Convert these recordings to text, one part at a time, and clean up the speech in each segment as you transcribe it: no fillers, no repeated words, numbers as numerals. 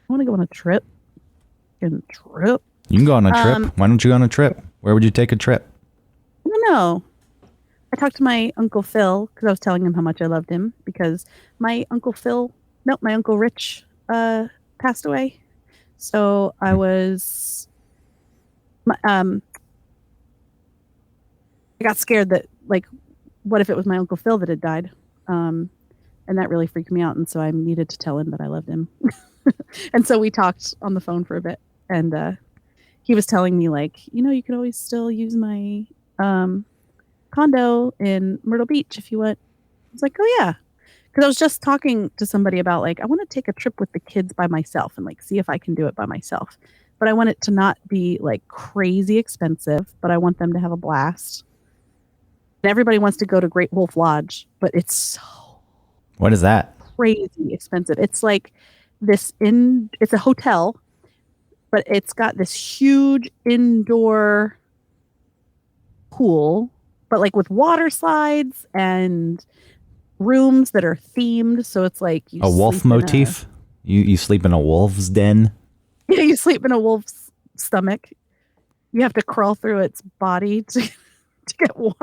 I want to go on a trip. And trip. You can go on a trip. Why don't you go on a trip? Where would you take a trip? I don't know. I talked to my Uncle Phil because I was telling him how much I loved him because my Uncle Phil, nope, my Uncle Rich passed away. So I was, I got scared that, like, what if it was my Uncle Phil that had died? And that really freaked me out. And so I needed to tell him that I loved him. And so we talked on the phone for a bit. And he was telling me, like, you could always still use my condo in Myrtle Beach if you want. I was like, oh, yeah. Because I was just talking to somebody about, like, I want to take a trip with the kids by myself and, like, see if I can do it by myself. But I want it to not be, like, crazy expensive, but I want them to have a blast. And everybody wants to go to Great Wolf Lodge, but it's so What is that? crazy expensive. It's like it's a hotel, but it's got this huge indoor pool, but like with water slides and rooms that are themed. So it's like A wolf motif? You sleep in a wolf's den? Yeah, you sleep in a wolf's stomach. You have to crawl through its body to get warm.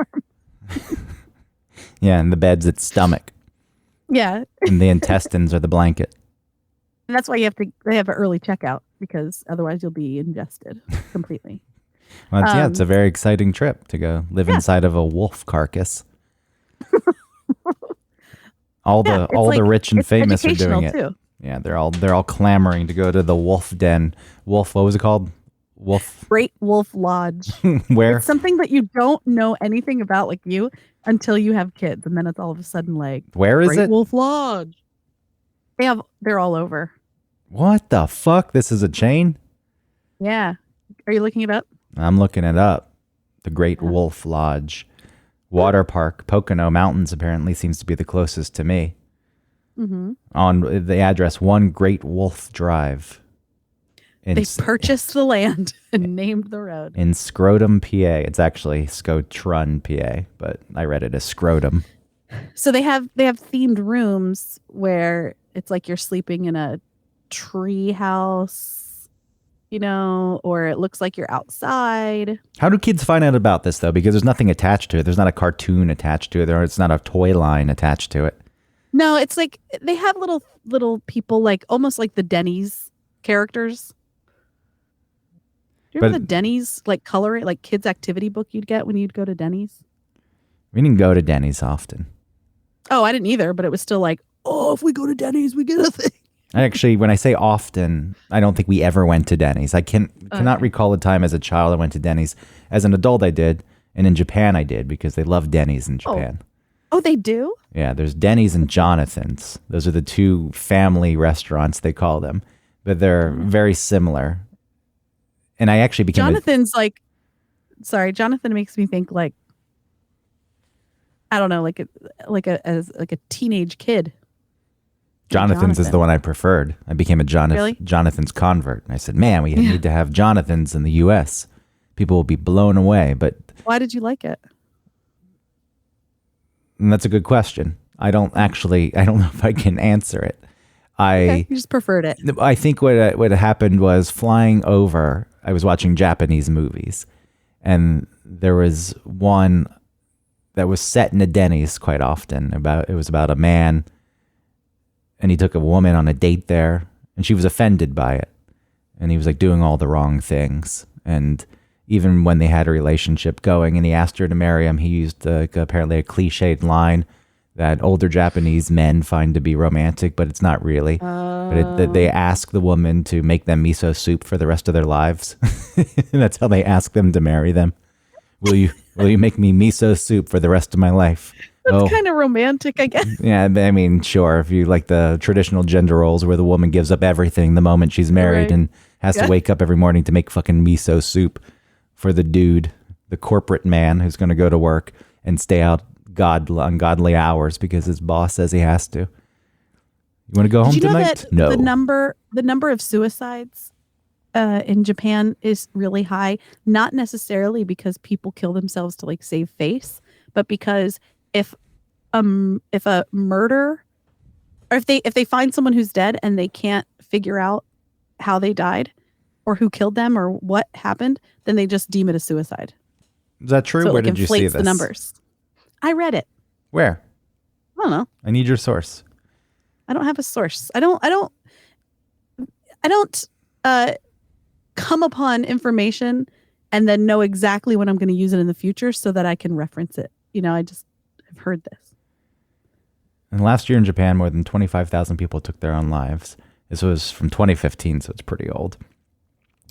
Yeah, and the bed's its stomach. Yeah. And the intestines are the blanket. And that's why they have an early checkout because otherwise you'll be ingested completely. Well, it's a very exciting trip to go live inside of a wolf carcass. all the rich and famous are doing it. Too. Yeah, they're all clamoring to go to the wolf den. Wolf, what was it called? Great Wolf Lodge. Where? It's something that you don't know anything about, like you, until you have kids, and then it's all of a sudden like, where is Great it? Wolf Lodge. They're all over. What the fuck? This is a chain? Yeah. Are you looking it up? I'm looking it up. The Great Wolf Lodge. Water Park, Pocono Mountains apparently seems to be the closest to me. Mm-hmm. On the address 1 Great Wolf Drive. They purchased the land and named the road. In Scrotum, PA. It's actually Scotrun, PA, but I read it as Scrotum. So they have themed rooms where it's like you're sleeping in a tree house, or it looks like you're outside. How do kids find out about this, though? Because there's nothing attached to it. There's not a cartoon attached to it. It's not a toy line attached to it. No, it's like they have little people, like almost like the Denny's characters. Do you remember the Denny's, like, like kids' activity book you'd get when you'd go to Denny's? We didn't go to Denny's often. Oh, I didn't either, but it was still like, oh, if we go to Denny's, we get a thing. Actually, when I say often, I don't think we ever went to Denny's. I cannot recall a time as a child I went to Denny's. As an adult, I did. And in Japan, I did because they love Denny's in Japan. Oh, they do? Yeah, there's Denny's and Jonathan's. Those are the two family restaurants, they call them. But they're very similar. And I actually became Jonathan makes me think like, I don't know, like a teenage kid. Jonathan's is the one I preferred. I became a Jonathan's convert. I said, man, we need to have Jonathan's in the U.S. People will be blown away. But why did you like it? And that's a good question. I don't know if I can answer it. You just preferred it. I think what happened was flying over, I was watching Japanese movies, and there was one that was set in a Denny's quite often. It was about a man, and he took a woman on a date there, and she was offended by it, and he was like doing all the wrong things. And even when they had a relationship going, and he asked her to marry him, he used apparently a cliched line that older Japanese men find to be romantic, but it's not really. But they ask the woman to make them miso soup for the rest of their lives. And that's how they ask them to marry them. Will you make me miso soup for the rest of my life? That's kind of romantic, I guess. Yeah, I mean, sure. If you like the traditional gender roles where the woman gives up everything the moment she's married and has to wake up every morning to make fucking miso soup for the dude, the corporate man who's going to go to work and stay out ungodly hours because his boss says he has to. You want to go home tonight? No. The number of suicides in Japan is really high, not necessarily because people kill themselves to like save face, but because if a murder, or if they find someone who's dead and they can't figure out how they died or who killed them or what happened, then they just deem it a suicide. Is that true? So it Where like did you see inflates this? the numbers. I read it. Where? I don't know. I need your source. I don't have a source. I don't uh come upon information and then know exactly when I'm going to use it in the future so that I can reference it. I just have heard this. And last year in Japan, more than 25,000 people took their own lives. This was from 2015, so it's pretty old.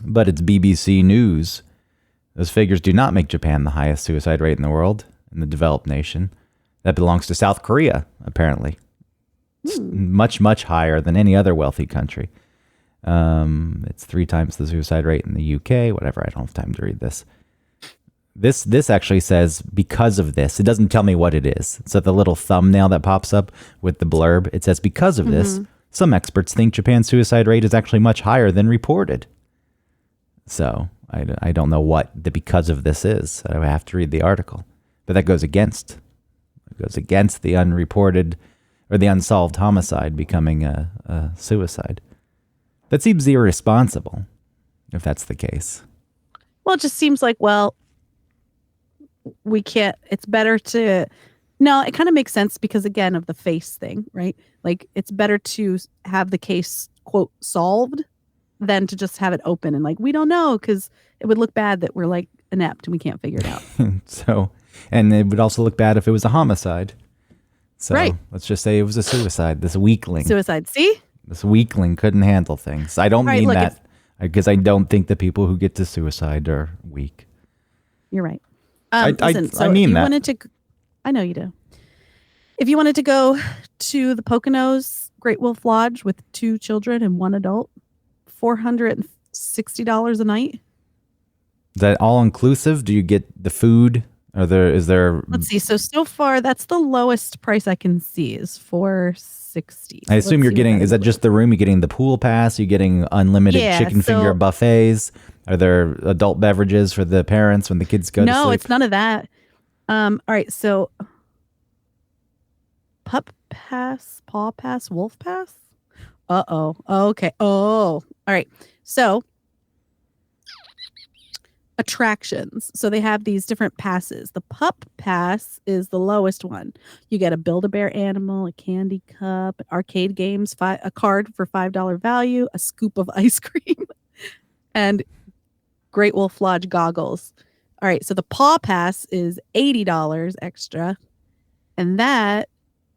But it's BBC News. Those figures do not make Japan the highest suicide rate in the world, in the developed nation. That belongs to South Korea, apparently. It's much, much higher than any other wealthy country. It's 3 times the suicide rate in the UK, whatever. I don't have time to read this. This actually says because of this. It doesn't tell me what it is. So the little thumbnail that pops up with the blurb, it says because of this, some experts think Japan's suicide rate is actually much higher than reported. So I don't know what the because of this is. I would have to read the article. But that goes against the unreported or the unsolved homicide becoming a suicide. That seems irresponsible, if that's the case. Well, it just seems like, we can't, it's better to, no, it kind of makes sense because, again, of the face thing, right? Like, it's better to have the case, quote, solved than to just have it open and like, we don't know, because it would look bad that we're like inept and we can't figure it out. So, and it would also look bad if it was a homicide. So right. Let's just say it was a suicide. This weakling. Suicide, see? This weakling couldn't handle things. I don't mean that because I don't think the people who get to suicide are weak. You're right. Listen, so I mean if you that. wanted to, I know you do. If you wanted to go to the Poconos Great Wolf Lodge with 2 children and 1 adult, $460 a night. Is that all inclusive? Do you get the food? Is there? Let's see. So far, that's the lowest price I can see is $460. I assume you're getting. Is that just the room? You're getting the pool pass. You're getting unlimited chicken finger buffets. Are there adult beverages for the parents when the kids go to sleep? No, it's none of that. All right. So, pup pass, paw pass, wolf pass. Okay. All right. So, attractions. So they have these different passes. The pup pass is the lowest one. You get a Build-A-Bear animal, a candy cup, arcade games, a card for $5 value, a scoop of ice cream, and Great Wolf Lodge goggles. All right, so the paw pass is $80 extra, and that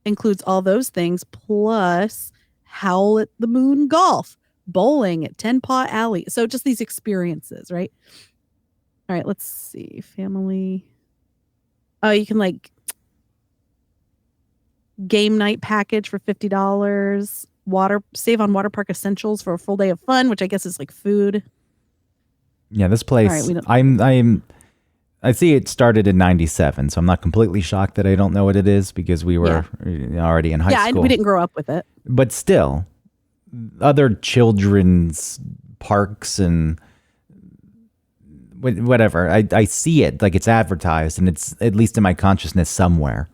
includes all those things plus Howl at the Moon golf, bowling at 10 Paw Alley. So just these experiences, right? All right, let's see. Family. Oh, you can like game night package for $50. Save on water park essentials for a full day of fun, which I guess is like food. Yeah, this place. I see it started in 97, so I'm not completely shocked that I don't know what it is because we were already in high school. Yeah, we didn't grow up with it. But still, other children's parks and whatever, I see it like it's advertised and it's at least in my consciousness somewhere.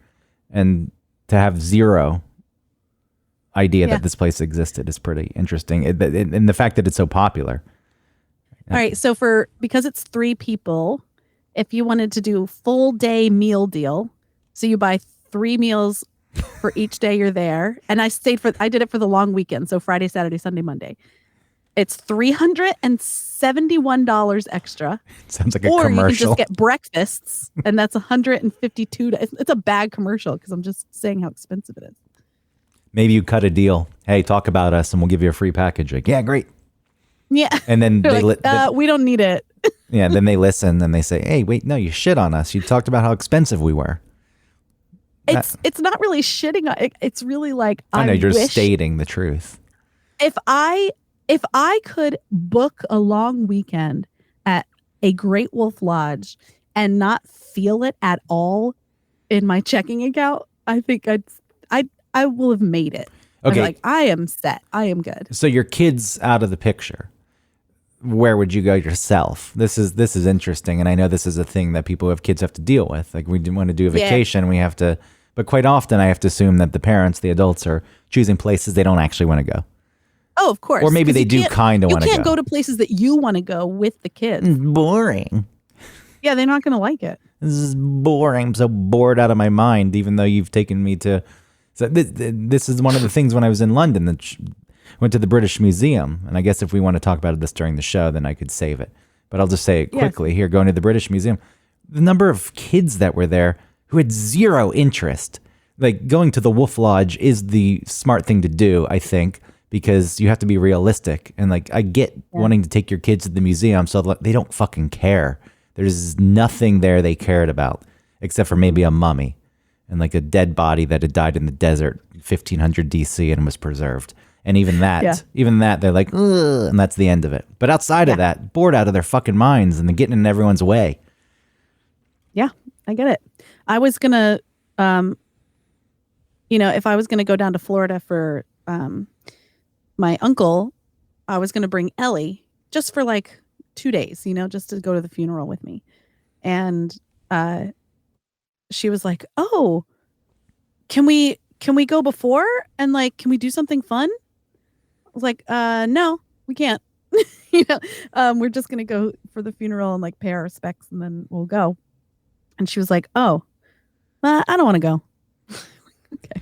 And to have zero idea that this place existed is pretty interesting. And the fact that it's so popular. All right, so because it's 3 people, if you wanted to do full day meal deal, so you buy 3 meals for each day you're there, and I did it for the long weekend, so Friday, Saturday, Sunday, Monday. It's $371 extra. Sounds like a or commercial. Or you can just get breakfasts, and that's $152. It's a bad commercial because I'm just saying how expensive it is. Maybe you cut a deal. Hey, talk about us, and we'll give you a free package. Like, yeah, great. Yeah. And then we don't need it. Yeah, then they listen and they say, hey, wait, no, you shit on us. You talked about how expensive we were. It's not really shitting on it. It's really like I know you're stating the truth. If I could book a long weekend at a Great Wolf Lodge and not feel it at all in my checking account, I think I will have made it. Okay. Like, I am set. I am good. So your kid's out of the picture. Where would you go yourself? This is interesting, and I know this is a thing that people who have kids have to deal with. Like, we want to do a vacation, we have to, but quite often I have to assume that the parents, the adults, are choosing places they don't actually want to go. Oh, of course. Or maybe 'Cause they you do can't- kind of You want to can't go. go to places that you want to go with the kids. Boring. Yeah, they're not going to like it. This is boring. I'm so bored out of my mind, even though you've taken me to. So this is one of the things when I was in London that went to the British Museum. And I guess if we want to talk about this during the show, then I could save it. But I'll just say it quickly here, going to the British Museum. The number of kids that were there who had zero interest. Like going to the Wolf Lodge is the smart thing to do, I think, because you have to be realistic. And like I get wanting to take your kids to the museum, so they don't fucking care. There's nothing there they cared about except for maybe a mummy and like a dead body that had died in the desert, 1500 DC, and was preserved. And even that, they're like, ugh, and that's the end of it. But outside of that, bored out of their fucking minds and they're getting in everyone's way. Yeah, I get it. I was going to, if I was going to go down to Florida for my uncle, I was going to bring Ellie just for like 2 days, just to go to the funeral with me. And she was like, "Oh, can we go before? And like, can we do something fun?" I was like, no, we can't. We're just going to go for the funeral and like pay our respects and then we'll go. And she was like, "Oh, I don't want to go." Okay.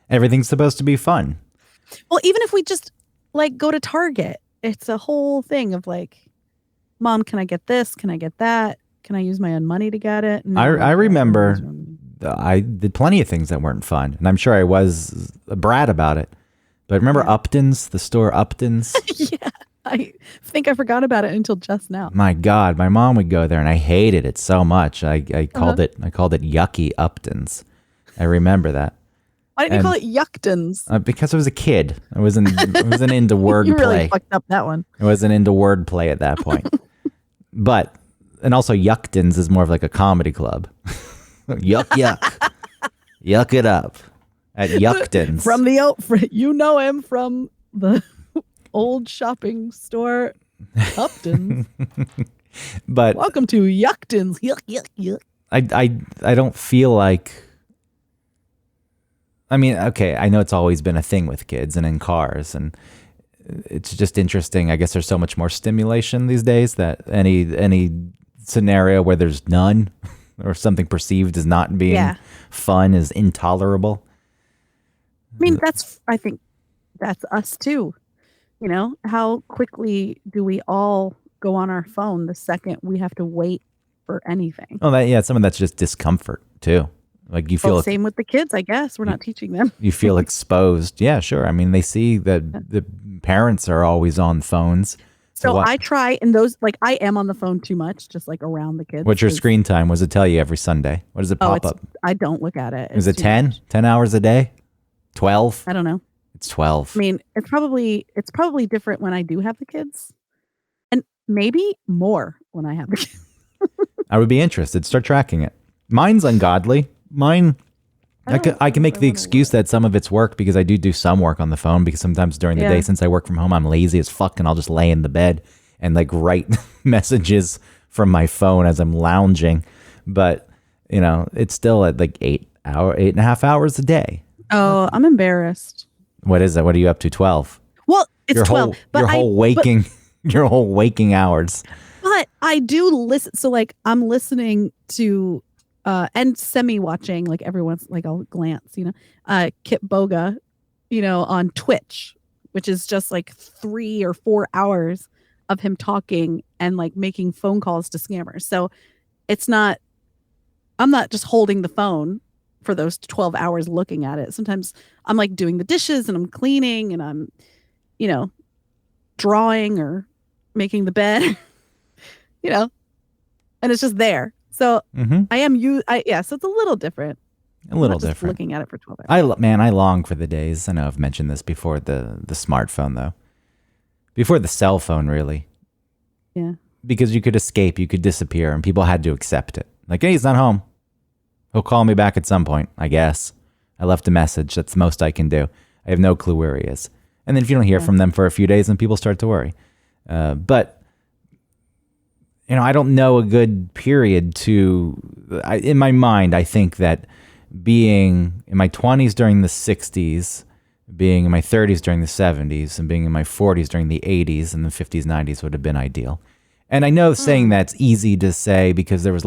Everything's supposed to be fun. Well, even if we just like go to Target, it's a whole thing of like, "Mom, can I get this? Can I get that? Can I use my own money to get it?" No, I remember I did plenty of things that weren't fun, and I'm sure I was a brat about it. But remember Upton's, the store Upton's? Yeah, I think I forgot about it until just now. My God, my mom would go there, and I hated it so much. I called it yucky Upton's. I remember that. Why didn't you call it Yucktons? Because I was a kid. I wasn't into wordplay. You really fucked up that one. I wasn't into wordplay at that point. And also Yucktons is more of like a comedy club. Yuck. Yuck it up at Yucktons. From him from the old shopping store Upton's. But welcome to Yucktons. Yuck. I don't feel like, I mean, okay, I know it's always been a thing with kids and in cars, and it's just interesting. I guess there's so much more stimulation these days that any scenario where there's none or something perceived as not being fun is intolerable. I mean, I think that's us too. How quickly do we all go on our phone the second we have to wait for anything? Oh, some of that's just discomfort too. Like you feel same with the kids, I guess. We're not teaching them. You feel exposed. Yeah, sure. I mean, they see that the parents are always on phones. So I try in those, like I am on the phone too much, just like around the kids. What's your screen time? What does it tell you every Sunday? What does it pop up? I don't look at it. Is it 10? 10 hours a day? 12? I don't know. It's 12. I mean, it's probably different when I do have the kids. And maybe more when I have the kids. I would be interested. Start tracking it. Mine's ungodly. Mine, I can make the excuse that some of it's work because I do some work on the phone because sometimes during the day, since I work from home, I'm lazy as fuck and I'll just lay in the bed and like write messages from my phone as I'm lounging. But, it's still at like 8.5 hours a day. Oh, I'm embarrassed. What is that? What are you up to? 12? Well, it's 12. Your whole waking hours. But I do listen. So like I'm listening to and semi-watching, like everyone's like I'll glance, Kip Boga, on Twitch, which is just like 3 or 4 hours of him talking and like making phone calls to scammers. So I'm not just holding the phone for those 12 hours looking at it. Sometimes I'm like doing the dishes and I'm cleaning and I'm, drawing or making the bed, and it's just there. So I am so it's a little different. A little different. Looking at it for 12 hours. I long for the days. I know I've mentioned this before, the smartphone though. Before the cell phone, really. Yeah. Because you could escape, you could disappear, and people had to accept it. Like, hey, he's not home. He'll call me back at some point, I guess. I left a message. That's the most I can do. I have no clue where he is. And then if you don't hear from them for a few days, then people start to worry. But I don't know a good period in my mind, I think that being in my 20s during the 60s, being in my 30s during the 70s and being in my 40s during the 80s and the 50s, 90s would have been ideal. And I know saying that's easy to say because there's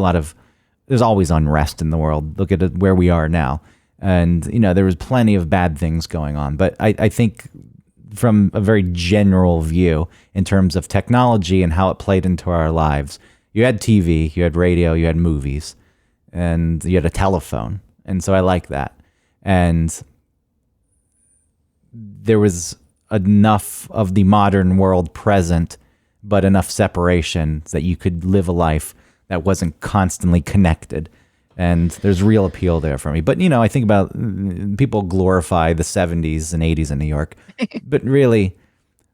always unrest in the world. Look at where we are now. And, there was plenty of bad things going on. But I think from a very general view in terms of technology and how it played into our lives, you had TV, you had radio, you had movies, and you had a telephone. And so I like that. And there was enough of the modern world present, but enough separation that you could live a life that wasn't constantly connected. And there's real appeal there for me. But, I think about people glorify the 70s and 80s in New York. But really,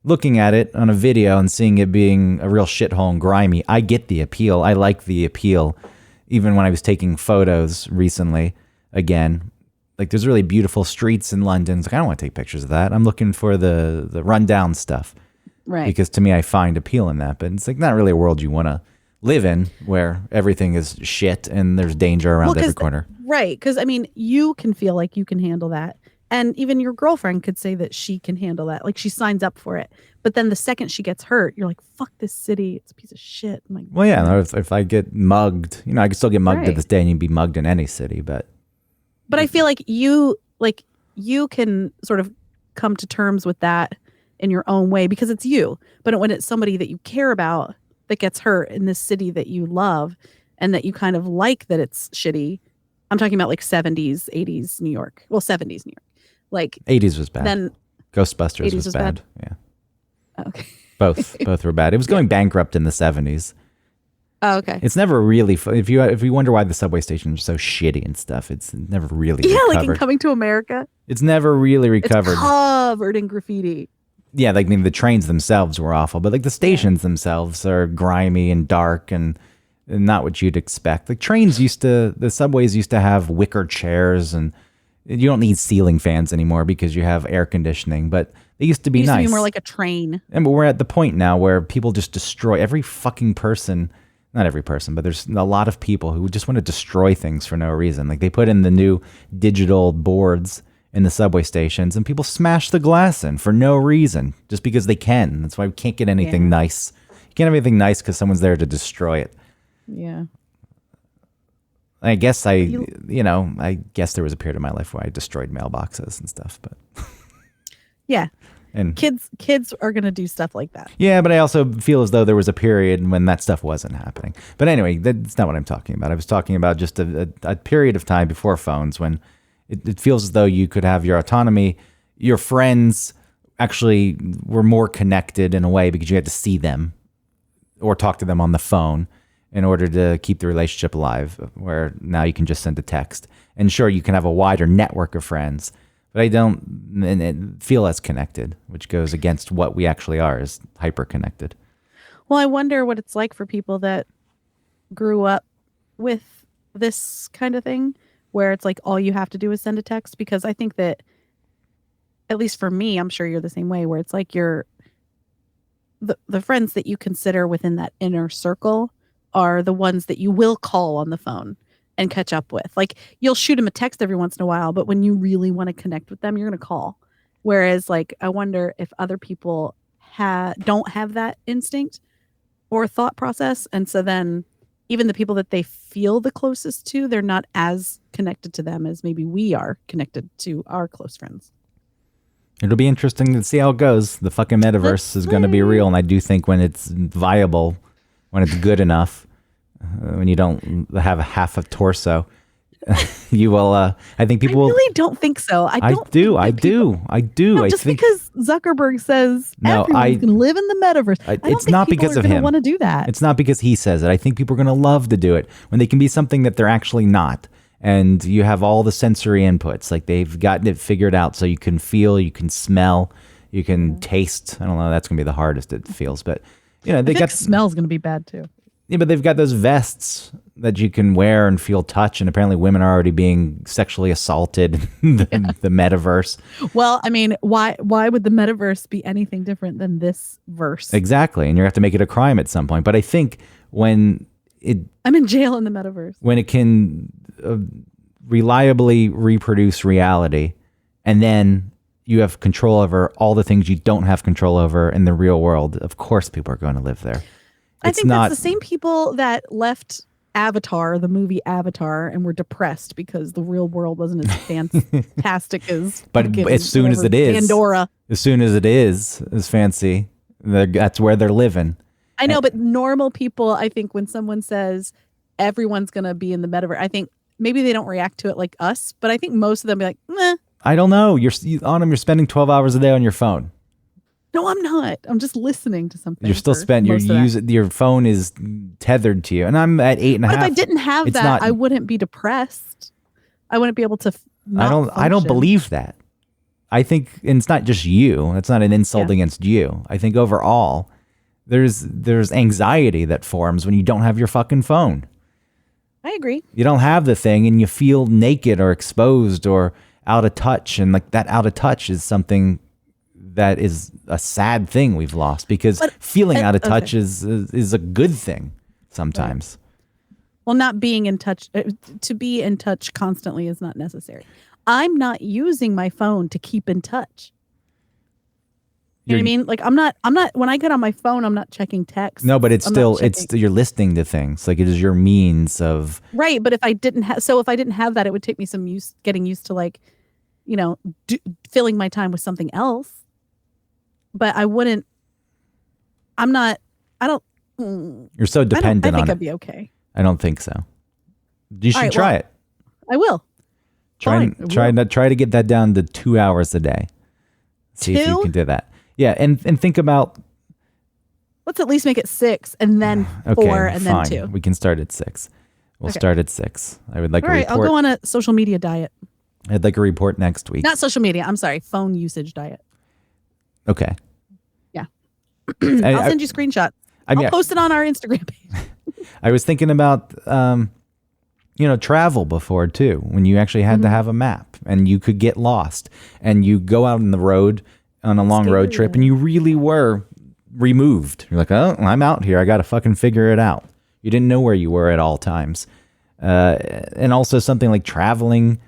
looking at it on a video and seeing it being a real shithole and grimy, I get the appeal. I like the appeal. Even when I was taking photos recently, again, like there's really beautiful streets in London. It's like, I don't want to take pictures of that. I'm looking for the rundown stuff. Right. Because to me, I find appeal in that. But it's like not really a world you want to live in where everything is shit and there's danger around every corner. Right. Because, you can feel like you can handle that. And even your girlfriend could say that she can handle that. Like she signs up for it. But then the second she gets hurt, you're like, fuck this city. It's a piece of shit. I'm like, well, yeah. If I get mugged, I can still get mugged to this day and you'd be mugged in any city. But I feel like you can sort of come to terms with that in your own way because it's you. But when it's somebody that you care about that gets hurt in this city that you love and that you kind of like that it's shitty. I'm talking about like 70s, 80s New York. Well, 70s New York. Like 80s was bad. Then Ghostbusters was bad. Yeah. Oh, okay. Both were bad. It was going bankrupt in the 70s. Oh, okay. It's never really if you wonder why the subway stations are so shitty and stuff, it's never really recovered. Like in Coming to America. It's never really recovered. It's covered in graffiti. Yeah, like the trains themselves were awful, but like the stations themselves are grimy and dark and not what you'd expect. Like the subways used to have wicker chairs, and you don't need ceiling fans anymore because you have air conditioning, but they used to be nice. It used to be more like a train. And but we're at the point now where people just destroy every fucking person. Not every person, but there's a lot of people who just want to destroy things for no reason. Like they put in the new digital boards in the subway stations and people smash the glass in for no reason, just because they can. That's why we can't get anything nice. You can't have anything nice because someone's there to destroy it. Yeah. I guess I guess there was a period of my life where I destroyed mailboxes and stuff, but yeah. And kids are going to do stuff like that. Yeah, but I also feel as though there was a period when that stuff wasn't happening. But anyway, that's not what I'm talking about. I was talking about just a period of time before phones when it feels as though you could have your autonomy. Your friends actually were more connected in a way because you had to see them or talk to them on the phone in order to keep the relationship alive, where now you can just send a text. And sure, you can have a wider network of friends, but I don't feel as connected, which goes against what we actually are, is hyper-connected. Well, I wonder what it's like for people that grew up with this kind of thing, where it's like all you have to do is send a text. Because I think that, at least for me, I'm sure you're the same way, where it's like the friends that you consider within that inner circle are the ones that you will call on the phone and catch up with. Like you'll shoot them a text every once in a while, but when you really want to connect with them, you're going to call. Whereas like, I wonder if other people don't have that instinct or thought process. And so then even the people that they feel the closest to, they're not as connected to them as maybe we are connected to our close friends. It'll be interesting to see how it goes. The fucking metaverse is going to be real. And I do think when it's viable, when it's good enough, when you don't have a half a torso, you will. I think people. I really don't think so. I do. No, just because Zuckerberg says everyone's going to live in the metaverse. It's not because of him. Want to do that? It's not because he says it. I think people are going to love to do it when they can be something that they're actually not. And you have all the sensory inputs. Like they've gotten it figured out, so you can feel, you can smell, you can taste. I don't know. That's going to be the hardest it feels, but they got smell's going to be bad too. Yeah, but they've got those vests that you can wear and feel touch, and apparently women are already being sexually assaulted in the metaverse. Well, I mean, why would the metaverse be anything different than this verse? Exactly, and you have to make it a crime at some point. But I think I'm in jail in the metaverse. When it can reliably reproduce reality, and then you have control over all the things you don't have control over in the real world, of course people are going to live there. I think that's the same people that left Avatar, the movie Avatar, and were depressed because the real world wasn't as fantastic as. But as soon as it is, Pandora. As soon as it is fancy, that's where they're living. I know, but normal people, I think, when someone says everyone's gonna be in the metaverse, I think maybe they don't react to it like us, but I think most of them be like, meh. I don't know. You're spending 12 hours a day on your phone. No, I'm not. I'm just listening to something. You're still spending. Your phone is tethered to you, and I'm at 8.5. But if I didn't have that, I wouldn't be depressed. I wouldn't be able to. I don't believe that. I think, and it's not just you. It's not an insult against you. I think overall, there's anxiety that forms when you don't have your fucking phone. I agree. You don't have the thing, and you feel naked or exposed or out of touch, and like that out of touch is something that is a sad thing we've lost, because feeling out of touch is a good thing sometimes. Right. Well, not being in touch, to be in touch constantly is not necessary. I'm not using my phone to keep in touch. You know what I mean? Like I'm not, when I get on my phone, I'm not checking text. No, but you're listening to things. Like it is your means of. Right. But if I didn't have that, it would take me some getting used to, like, you know, filling my time with something else. But I wouldn't, You're so dependent on it. I think I'd be okay. I don't think so. You should try it. I will. Try to get that down to 2 hours a day. See if you can do that. Yeah, and think about. Let's at least make it 6, and then 4, and then 2. We can start at 6. We'll start at 6. I would like a report. All right, I'll go on a social media diet. I'd like a report next week. Not social media. I'm sorry, phone usage diet. Okay. Yeah. I'll send you screenshots. I'll post it on our Instagram page. I was thinking about, travel before too, when you actually had to have a map and you could get lost and you go out on the road on a long road trip and you really were removed. You're like, oh, I'm out here. I got to fucking figure it out. You didn't know where you were at all times. And also something like traveling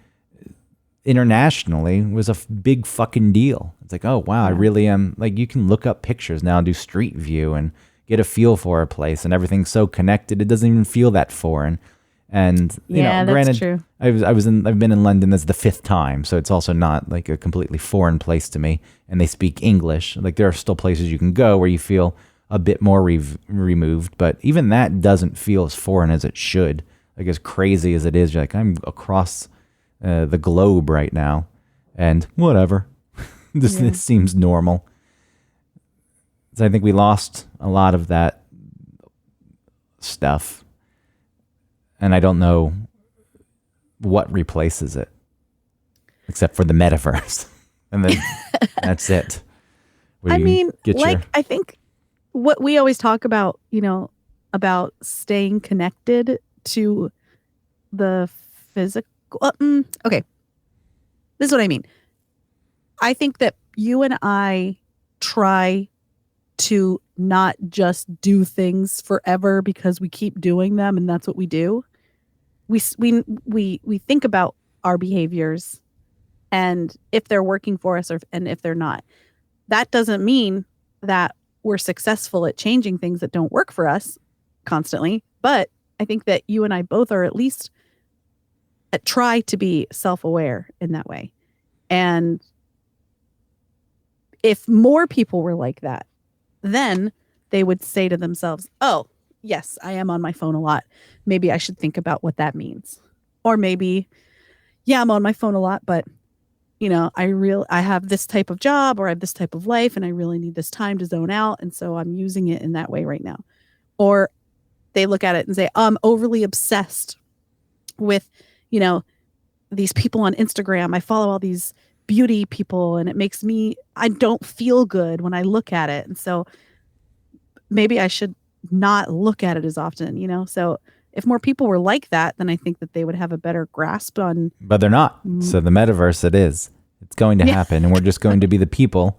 internationally was a big fucking deal. It's like, oh wow, I really am. Like, you can look up pictures now and do Street View and get a feel for a place, and everything's so connected it doesn't even feel that foreign. And granted, true. I've been in London. That's the 5th time, so it's also not like a completely foreign place to me. And they speak English. Like, there are still places you can go where you feel a bit more removed, but even that doesn't feel as foreign as it should. Like, as crazy as it is, you're like, I'm across the globe right now, and whatever. This seems normal. So I think we lost a lot of that stuff, and I don't know what replaces it, except for the metaverse, and then that's it. I think what we always talk about, about staying connected to the physical. Okay, this is what I mean. I think that you and I try to not just do things forever because we keep doing them and that's what we do. We think about our behaviors and if they're working for us and if they're not. That doesn't mean that we're successful at changing things that don't work for us constantly, but I think that you and I both are at least try to be self-aware in that way. And if more people were like that, then they would say to themselves, oh, yes, I am on my phone a lot. Maybe I should think about what that means. Or maybe, yeah, I'm on my phone a lot, but I have this type of job or I have this type of life and I really need this time to zone out. And so I'm using it in that way right now. Or they look at it and say, I'm overly obsessed with these people on Instagram. I follow all these beauty people and I don't feel good when I look at it. And so maybe I should not look at it as often, So if more people were like that, then I think that they would have a better grasp on. But they're not. So the metaverse, it's going to happen. And we're just going to be the people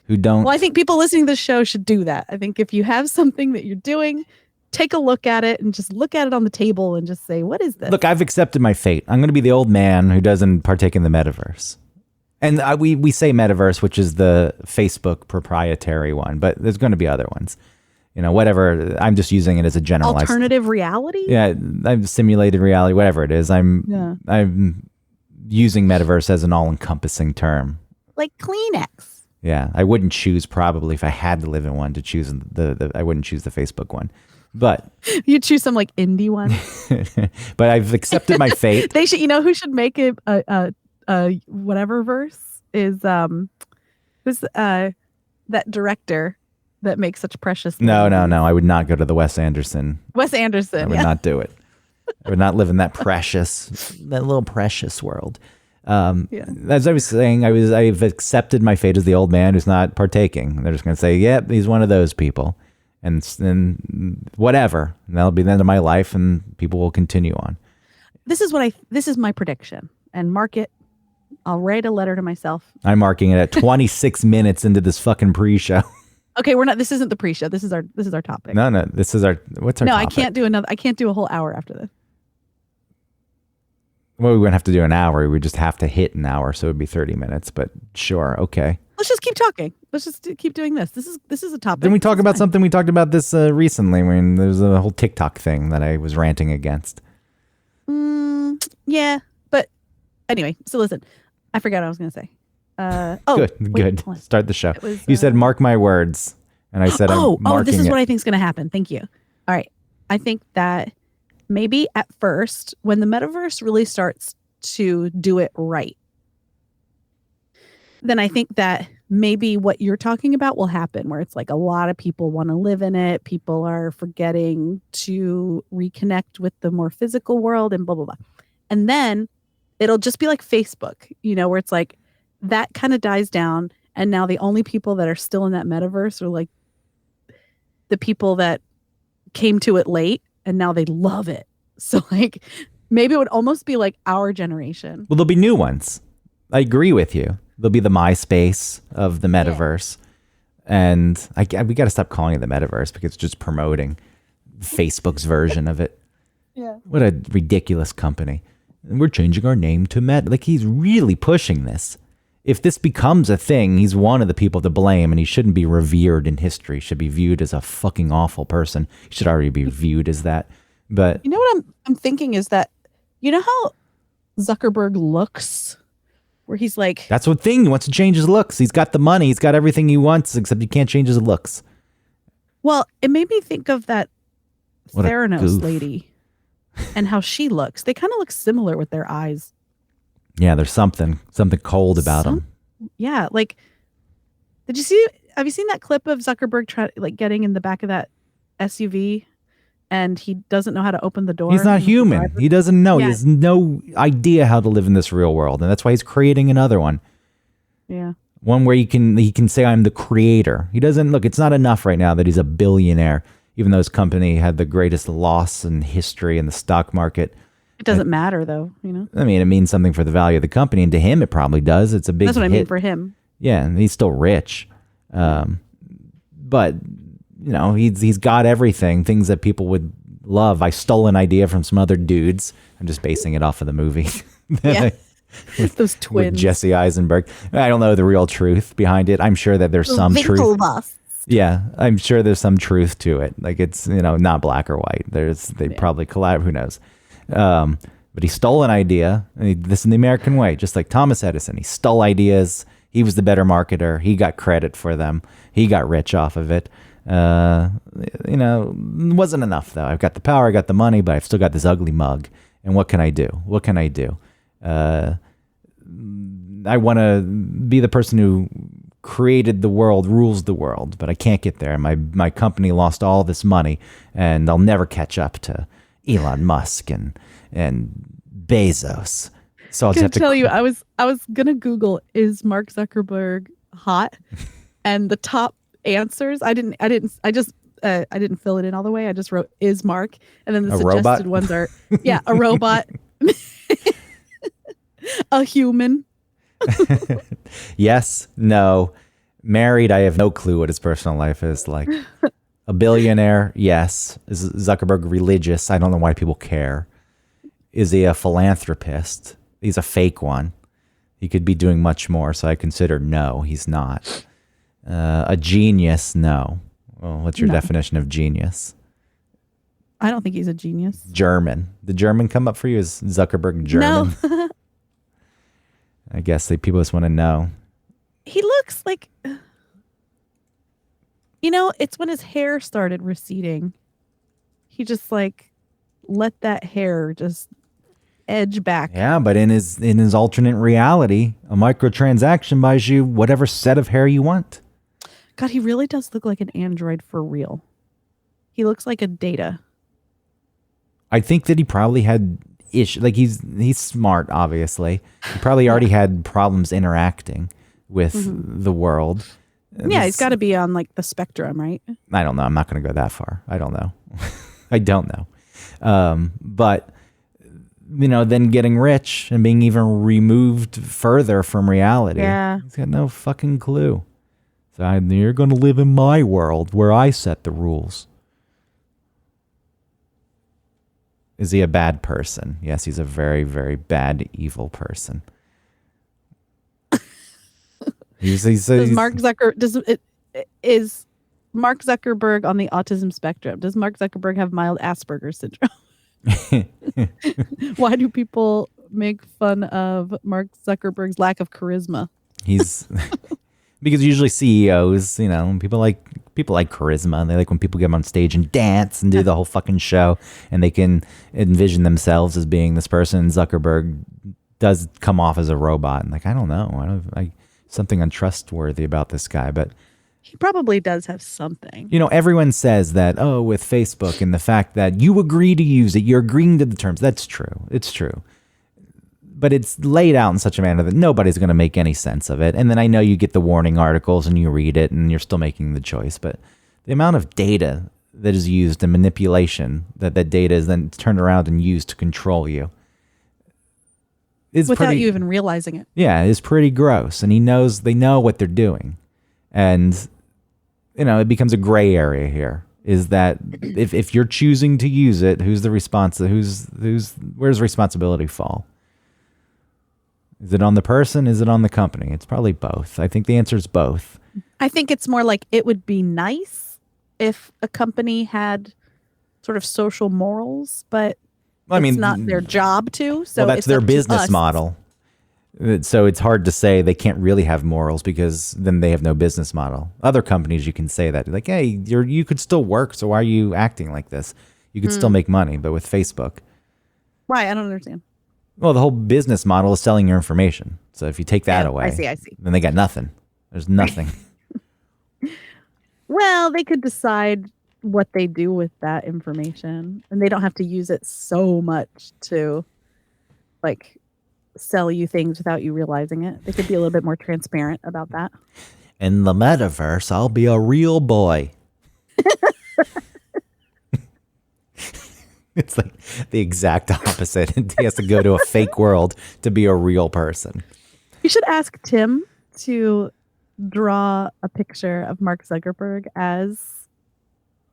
who don't. Well, I think people listening to this show should do that. I think if you have something that you're doing, take a look at it and just look at it on the table and just say, what is this? Look, I've accepted my fate. I'm going to be the old man who doesn't partake in the metaverse. And we say metaverse, which is the Facebook proprietary one, but there's going to be other ones. Whatever. I'm just using it as a generalized alternative reality. Yeah, I've simulated reality, whatever it is. I'm using metaverse as an all-encompassing term. Like Kleenex. Yeah, I wouldn't choose probably if I had to live in one to choose I wouldn't choose the Facebook one. But you choose some like indie one. But I've accepted my fate. They should, who should make it a whatever verse is who's that director that makes such precious things. No. I would not go to the Wes Anderson. I would not do it. I would not live in that little precious world. As I was saying, I've accepted my fate as the old man who's not partaking. They're just going to say, "Yep, he's one of those people," and whatever. And that'll be the end of my life, and people will continue on. This is my prediction, and mark it. I'll write a letter to myself. I'm marking it at 26 minutes into this fucking pre-show. Okay, we're not. This isn't the pre-show. This is our topic. No. This is what's our No, topic? I can't do a whole hour after this. Well, we wouldn't have to do an hour. We would just have to hit an hour, so it would be 30 minutes. But sure, okay. Let's just keep talking. Let's just keep doing this. This is a topic. Didn't we talk about something? We talked about this recently when there was a whole TikTok thing that I was ranting against. Yeah, but anyway. So listen, I forgot what I was going to say. Good. Start the show. Was, you said, "Mark my words," and I said, "I'm marking this is it." what I think is going to happen. Thank you. All right, I think that maybe at first, when the metaverse really starts to do it right, then I think that maybe what you're talking about will happen, where it's like a lot of people want to live in it. People are forgetting to reconnect with the more physical world and blah, blah, blah. And then it'll just be like Facebook, where it's like that kind of dies down. And now the only people that are still in that metaverse are like the people that came to it late and now they love it. So like maybe it would almost be like our generation. Well, there'll be new ones. I agree with you. There'll be the MySpace of the metaverse. Yeah. And we got to stop calling it the metaverse because it's just promoting Facebook's version of it. Yeah. What a ridiculous company. And we're changing our name to Like, he's really pushing this. If this becomes a thing, he's one of the people to blame, and he shouldn't be revered in history. He should be viewed as a fucking awful person. He should already be viewed as that. But you know what I'm thinking is that, how Zuckerberg looks, where he's like, that's what thing. He wants to change his looks. He's got the money. He's got everything he wants, except he can't change his looks. Well, it made me think of that What a Theranos goof. lady and how she looks. They kind of look similar with their eyes. Yeah, there's something cold about him. Yeah, like, have you seen that clip of Zuckerberg getting in the back of that SUV and he doesn't know how to open the door? He's not human. He doesn't know. Yeah. He has no idea how to live in this real world, and that's why he's creating another one. Yeah. One where he can say, "I'm the creator." He doesn't look. It's not enough right now that he's a billionaire, even though his company had the greatest loss in history in the stock market. It doesn't matter though, I mean, it means something for the value of the company, and to him, it probably does. It's a big. That's what hit. I mean for him. Yeah, and he's still rich, but he's got everything, things that people would love. I stole an idea from some other dudes. I'm just basing it off of the movie. Yeah. Those twins. With Jesse Eisenberg. I don't know the real truth behind it. I'm sure that there's some truth. Winklevoss. Yeah, I'm sure there's some truth to it. Like, it's, not black or white. They probably collab. Who knows? But he stole an idea. This is the American way, just like Thomas Edison. He stole ideas. He was the better marketer. He got credit for them. He got rich off of it. Wasn't enough though. I've got the power, I got the money, but I've still got this ugly mug. And what can I do? I want to be the person who created the world, rules the world, but I can't get there. My company lost all this money, and I'll never catch up to Elon Musk and Bezos. So I'll just have to tell you, I was gonna Google, is Mark Zuckerberg hot? And the top answers, I didn't fill it in all the way. I just wrote, is Mark, and then the suggested robot? ones are a robot, a human. Yes, no. Married, I have no clue what his personal life is like. A billionaire, yes. Is Zuckerberg religious? I don't know why people care. Is he a philanthropist? He's a fake one. He could be doing much more, so I consider no, he's not. A genius, no. Well, what's your No. definition of genius? I don't think he's a genius. German. Did German come up for you? Is Zuckerberg German? No. I guess people just want to know. He looks like, it's when his hair started receding. He just like let that hair just edge back. Yeah, but in his alternate reality, a microtransaction buys you whatever set of hair you want. God, he really does look like an android for real. He looks like a Data. I think that he probably had issues. Like he's smart, obviously. He probably already had problems interacting with the world. Yeah, he's got to be on like the spectrum, right? I don't know. I'm not going to go that far. I don't know. I don't know. But then getting rich and being even removed further from reality. Yeah. He's got no fucking clue. So you're going to live in my world where I set the rules. Is he a bad person? Yes, he's a very, very bad, evil person. Is Mark Zuckerberg on the autism spectrum? Does Mark Zuckerberg have mild Asperger's syndrome? Why do people make fun of Mark Zuckerberg's lack of charisma? He's because usually CEOs, people like charisma. They like when people get them on stage and dance and do the whole fucking show, and they can envision themselves as being this person. And Zuckerberg does come off as a robot, and I don't know, something untrustworthy about this guy, but he probably does have something. Everyone says that, with Facebook and the fact that you agree to use it, you're agreeing to the terms. That's true. It's true. But it's laid out in such a manner that nobody's going to make any sense of it. And then I know you get the warning articles and you read it and you're still making the choice. But the amount of data that is used and manipulation that data is then turned around and used to control you is without you even realizing it. Yeah, is pretty gross. And they know what they're doing. And, it becomes a gray area here. Is that if you're choosing to use it, where's responsibility fall? Is it on the person? Is it on the company? It's probably both. I think the answer is both. I think it's more like it would be nice if a company had sort of social morals, but it's not their job to. So that's their business model. So it's hard to say they can't really have morals because then they have no business model. Other companies, you can say that. Like, hey, you could still work, so why are you acting like this? You could still make money. But with Facebook. Why? I don't understand. Well, the whole business model is selling your information. So if you take that away, I see. Then they got nothing. There's nothing. Well, they could decide what they do with that information, and they don't have to use it so much to, sell you things without you realizing it. They could be a little bit more transparent about that. In the metaverse, I'll be a real boy. It's like the exact opposite. He has to go to a fake world to be a real person. You should ask Tim to draw a picture of Mark Zuckerberg as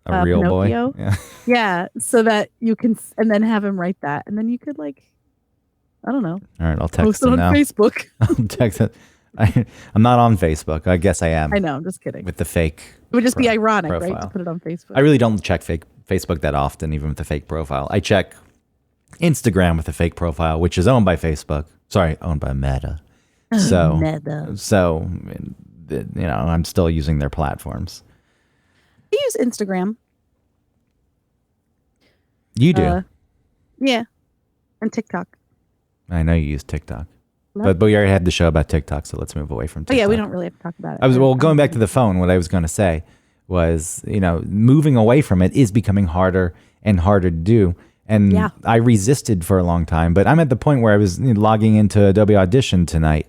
a real Pinocchio. boy. Yeah, so that you can, and then have him write that, and then you could I don't know. All right, I'll text post it him on now. Facebook. I'll text it. I'm not on Facebook. I guess I am. I know. I'm just kidding. With the fake. It would just be ironic, profile. right, to put it on Facebook. I really don't check Facebook that often, even with the fake profile. I check Instagram with a fake profile, which is owned by Facebook. Sorry, owned by Meta. So, Meta. So, I'm still using their platforms. I use Instagram. You do? Yeah. And TikTok. I know you use TikTok. But we already had the show about TikTok, so let's move away from TikTok. Oh, yeah, we don't really have to talk about it. Going back to the phone, what I was going to say was, moving away from it is becoming harder and harder to do. And Yeah. I resisted for a long time, but I'm at the point where I was logging into Adobe Audition tonight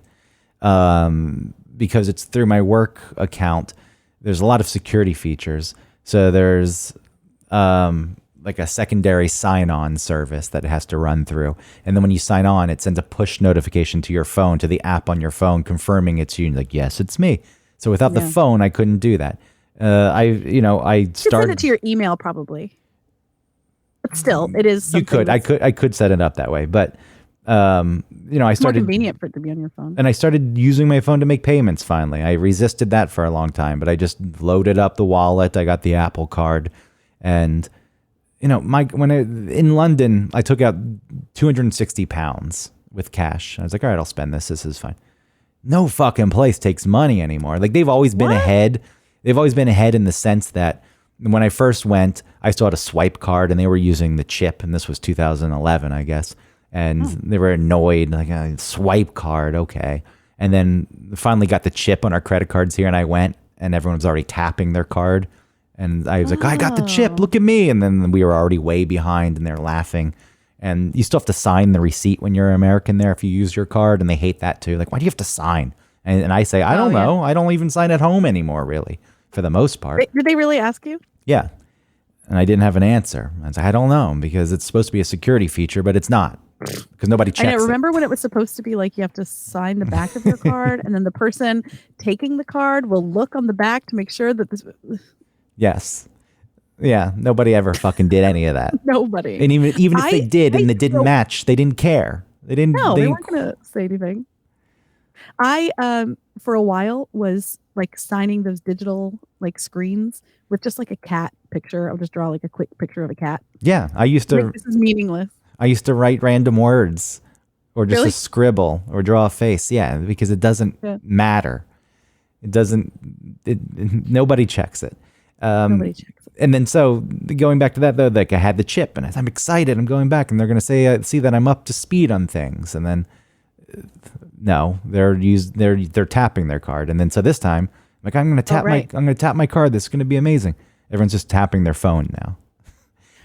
because it's through my work account. There's a lot of security features. So there's like a secondary sign-on service that it has to run through. And then when you sign on, it sends a push notification to your phone, to the app on your phone, confirming it's you. And you're like, yes, it's me. So without the phone, I couldn't do that. I You started. send it to your email, probably. But still, it is something. You could. I could set it up that way. But I It's more started convenient for it to be on your phone. and I started using my phone to make payments finally. I resisted that for a long time, but I just loaded up the wallet. I got the Apple Card, and in London, I took out 260 pounds with cash. I was like, all right, I'll spend this. This is fine. No fucking place takes money anymore. Like they've always been ahead. They've always been ahead in the sense that when I first went, I still had a swipe card and they were using the chip, and this was 2011, I guess. And they were annoyed, like a swipe card, okay. And then finally got the chip on our credit cards here, and I went, and everyone was already tapping their card. And I was like, I got the chip, look at me. And then we were already way behind, and they're laughing. And you still have to sign the receipt when you're American there if you use your card, and they hate that too. Like, why do you have to sign? And I say, I don't know. I don't even sign at home anymore, really, for the most part. Did they really ask you? Yeah. And I didn't have an answer. I was like, I don't know, because it's supposed to be a security feature, but it's not, because nobody checks I know, it. remember when it was supposed to be like you have to sign the back of your card, and then the person taking the card will look on the back to make sure that this. Yes. Yeah. Nobody ever fucking did any of that. Nobody. And even if they did and it didn't match, they didn't care. They didn't. No, they weren't going to say anything. I for a while was like signing those digital like screens with just like a cat picture. I'll just draw like a quick picture of a cat. Yeah, I used to. Like, this is meaningless. I used to write random words, or just Really? a scribble, or draw a face. Yeah, because it doesn't matter. It doesn't. Nobody checks it. Nobody checks it. And then so going back to that though, like I had the chip, and I'm excited. I'm going back, and they're going to say, see that I'm up to speed on things, and then no, they're tapping their card, and then so this time, like I'm going to tap my card. This is going to be amazing. Everyone's just tapping their phone now.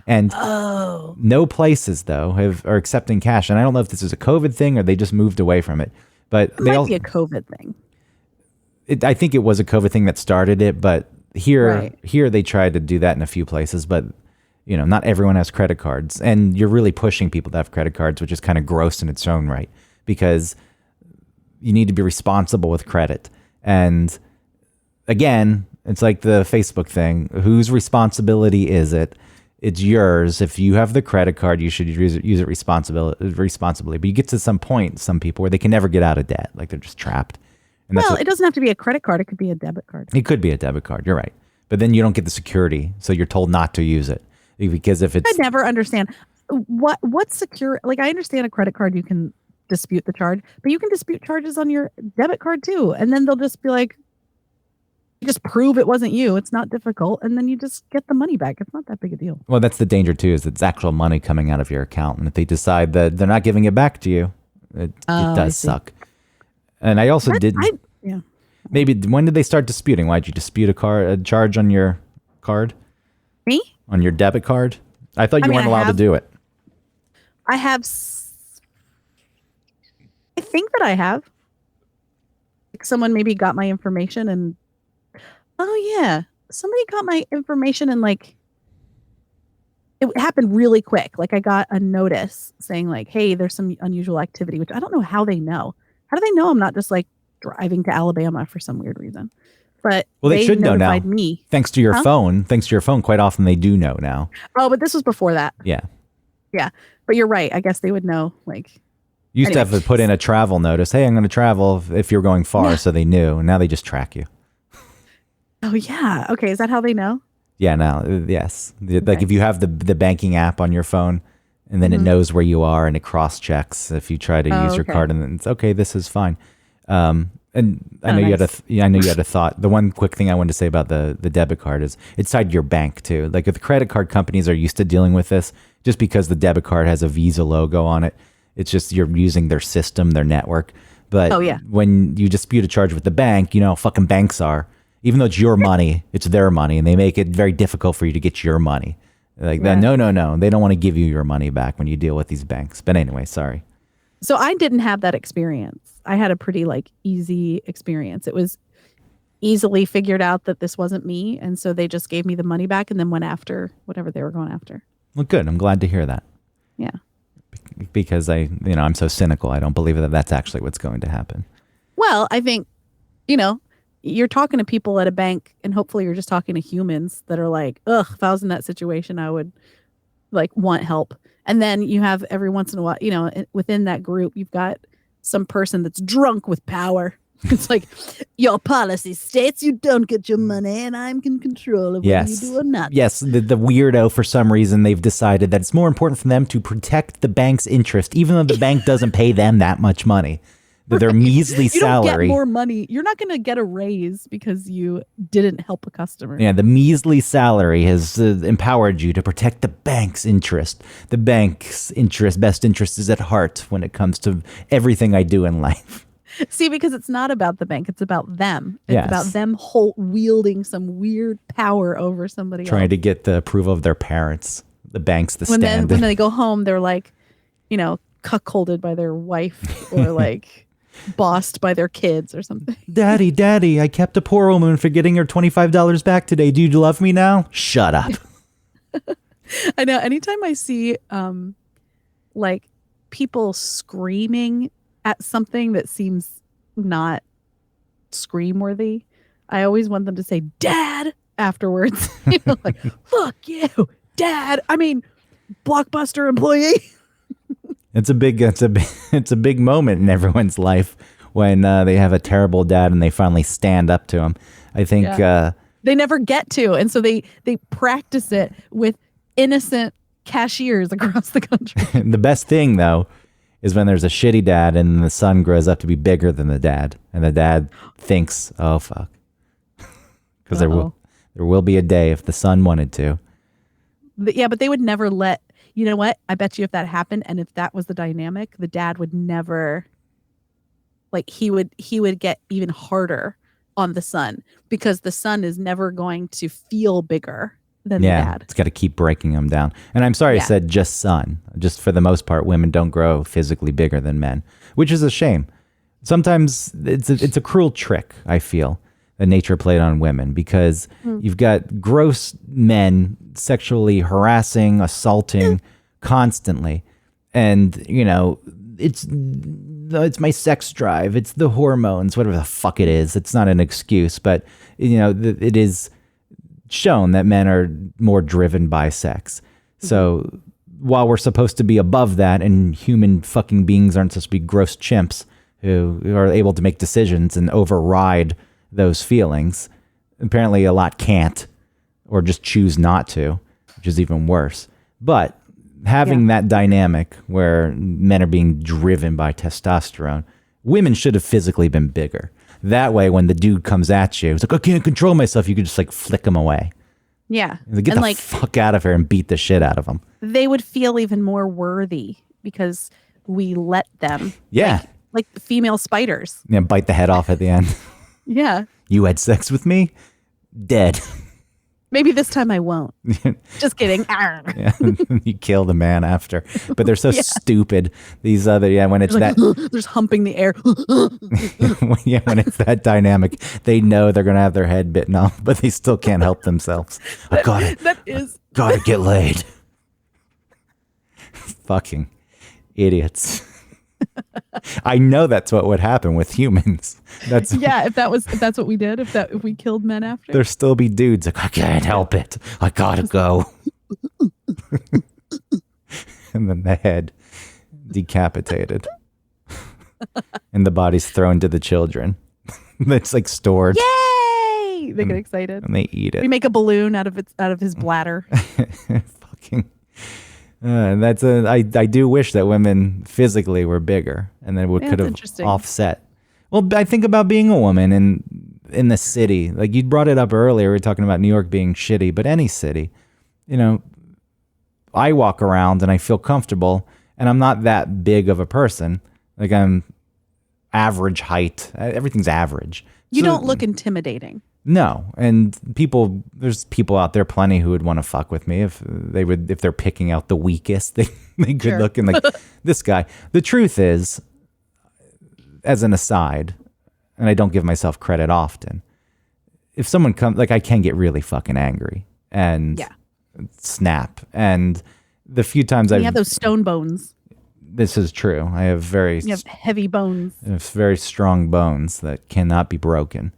And no places though are accepting cash, and I don't know if this is a COVID thing or they just moved away from it. But it might be a COVID thing. I think it was a COVID thing that started it, but here they tried to do that in a few places. But not everyone has credit cards, and you're really pushing people to have credit cards, which is kind of gross in its own right, because you need to be responsible with credit. And again, it's like the Facebook thing. Whose responsibility is it? It's yours. If you have the credit card, you should use it responsibly. But you get to some point, some people, where they can never get out of debt. Like they're just trapped. And well, it doesn't have to be a credit card. It could be a debit card. It could be a debit card. You're right. But then you don't get the security. So you're told not to use it. Because if it's... I never understand. What's secure? Like, I understand a credit card, you can dispute the charge. But you can dispute charges on your debit card too. And then they'll just be like, just prove it wasn't you. It's not difficult. And then you just get the money back. It's not that big a deal. Well, that's the danger too, is it's actual money coming out of your account. And if they decide that they're not giving it back to you, it does suck. And I also didn't. Yeah. Maybe when did they start disputing? Why did you dispute a charge on your card? Me? On your debit card? I thought you weren't allowed to do it. I have. I think that I have. Like someone maybe got my information and. Oh yeah, somebody got my information and like. It happened really quick. Like I got a notice saying like, "Hey, there's some unusual activity," which I don't know how they know. How do they know I'm not just like driving to Alabama for some weird reason? But they should know now. Me. Thanks to your phone. Thanks to your phone, quite often they do know now. Oh, but this was before that. Yeah. Yeah, but you're right. I guess they would know. Like, you used to have to put in a travel notice. Hey, I'm going to travel if you're going far, so they knew. And now they just track you. Oh yeah. Okay. Is that how they know? Yeah. Now, yes. Like if you have the banking app on your phone, and then it knows where you are, and it cross checks if you try to use your card, and then it's okay. This is fine. And I know you had a thought. The one quick thing I wanted to say about the debit card is it's tied to your bank too. Like if the credit card companies are used to dealing with this, just because the debit card has a Visa logo on it, it's just you're using their system, their network. But when you dispute a charge with the bank, fucking banks are. Even though it's your money, it's their money, and they make it very difficult for you to get your money. Like that, no, they don't want to give you your money back when you deal with these banks. But anyway, sorry. So I didn't have that experience. I had a pretty easy experience. It was easily figured out that this wasn't me, and so they just gave me the money back and then went after whatever they were going after. Well, good. I'm glad to hear that. Yeah. Because I'm so cynical. I don't believe that that's actually what's going to happen. Well, I think, you're talking to people at a bank, and hopefully you're just talking to humans that are like, ugh, if I was in that situation, I would like want help. And then you have every once in a while, within that group, you've got some person that's drunk with power. It's like, your policy states you don't get your money and I'm in control of whether you do or not. Yes, the weirdo, for some reason, they've decided that it's more important for them to protect the bank's interest, even though the bank doesn't pay them that much money. Their measly salary. You don't get more money. You're not going to get a raise because you didn't help a customer. Yeah, the measly salary has empowered you to protect the bank's interest. The bank's best interest is at heart when it comes to everything I do in life. See, because it's not about the bank. It's about them. It's about them wielding some weird power over somebody else. Trying to get the approval of their parents. The bank's the stand-in. When they go home, they're like, cuckolded by their wife or like bossed by their kids or something. Daddy, I kept a poor woman for getting her $25 back today. Do you love me now? Shut up. I know. Anytime I see like people screaming at something that seems not scream worthy, I always want them to say "Dad" afterwards. Like, fuck you, Dad. I mean, Blockbuster employee. It's a big moment in everyone's life when they have a terrible dad and they finally stand up to him. I think they never get to, and so they practice it with innocent cashiers across the country. The best thing though is when there's a shitty dad and the son grows up to be bigger than the dad, and the dad thinks, "Oh fuck," because there will be a day if the son wanted to. Yeah, but they would never let. You know what? I bet you if that happened and if that was the dynamic, the dad would never, like, he would get even harder on the son because the son is never going to feel bigger than the dad. It's got to keep breaking him down. And I'm sorry I said just son. Just for the most part, women don't grow physically bigger than men, which is a shame. Sometimes it's a cruel trick, I feel, that nature played on women because you've got gross men sexually harassing, assaulting constantly. And, it's my sex drive. It's the hormones, whatever the fuck it is. It's not an excuse, but, it is shown that men are more driven by sex. So while we're supposed to be above that and human fucking beings aren't supposed to be gross chimps who are able to make decisions and override those feelings, apparently a lot can't, or just choose not to, which is even worse. But having that dynamic where men are being driven by testosterone, women should have physically been bigger. That way, when the dude comes at you, it's like, I can't control myself. You could just like flick him away. Yeah. Get the fuck out of here and beat the shit out of him. They would feel even more worthy because we let them. Yeah. Like female spiders. Yeah, bite the head off at the end. Yeah. You had sex with me? Dead. Maybe this time I won't. Just kidding. Yeah. You kill the man after. But they're so stupid. These other, when it's like, that. There's humping the air. When it's that dynamic, they know they're going to have their head bitten off, but they still can't help themselves. I gotta get laid. Fucking idiots. I know that's what would happen with humans. That's if that's what we did, if we killed men after. There still be dudes like, I can't help it. I gotta go. And then the head decapitated. And the body's thrown to the children. It's like stored. Yay! They get excited. And they eat it. We make a balloon out of his bladder. Fucking and I do wish that women physically were bigger and then could have offset. Well, I think about being a woman in the city. Like you brought it up earlier, we were talking about New York being shitty, but any city, I walk around and I feel comfortable and I'm not that big of a person. Like I'm average height. Everything's average. You don't look intimidating. No, and there's people out there plenty who would want to fuck with me if they're picking out the weakest. They could look and like this guy. The truth is, as an aside, and I don't give myself credit often, if someone comes, like I can get really fucking angry and snap. And the few times you have those stone bones. This is true. I have you have heavy bones. I have very strong bones that cannot be broken.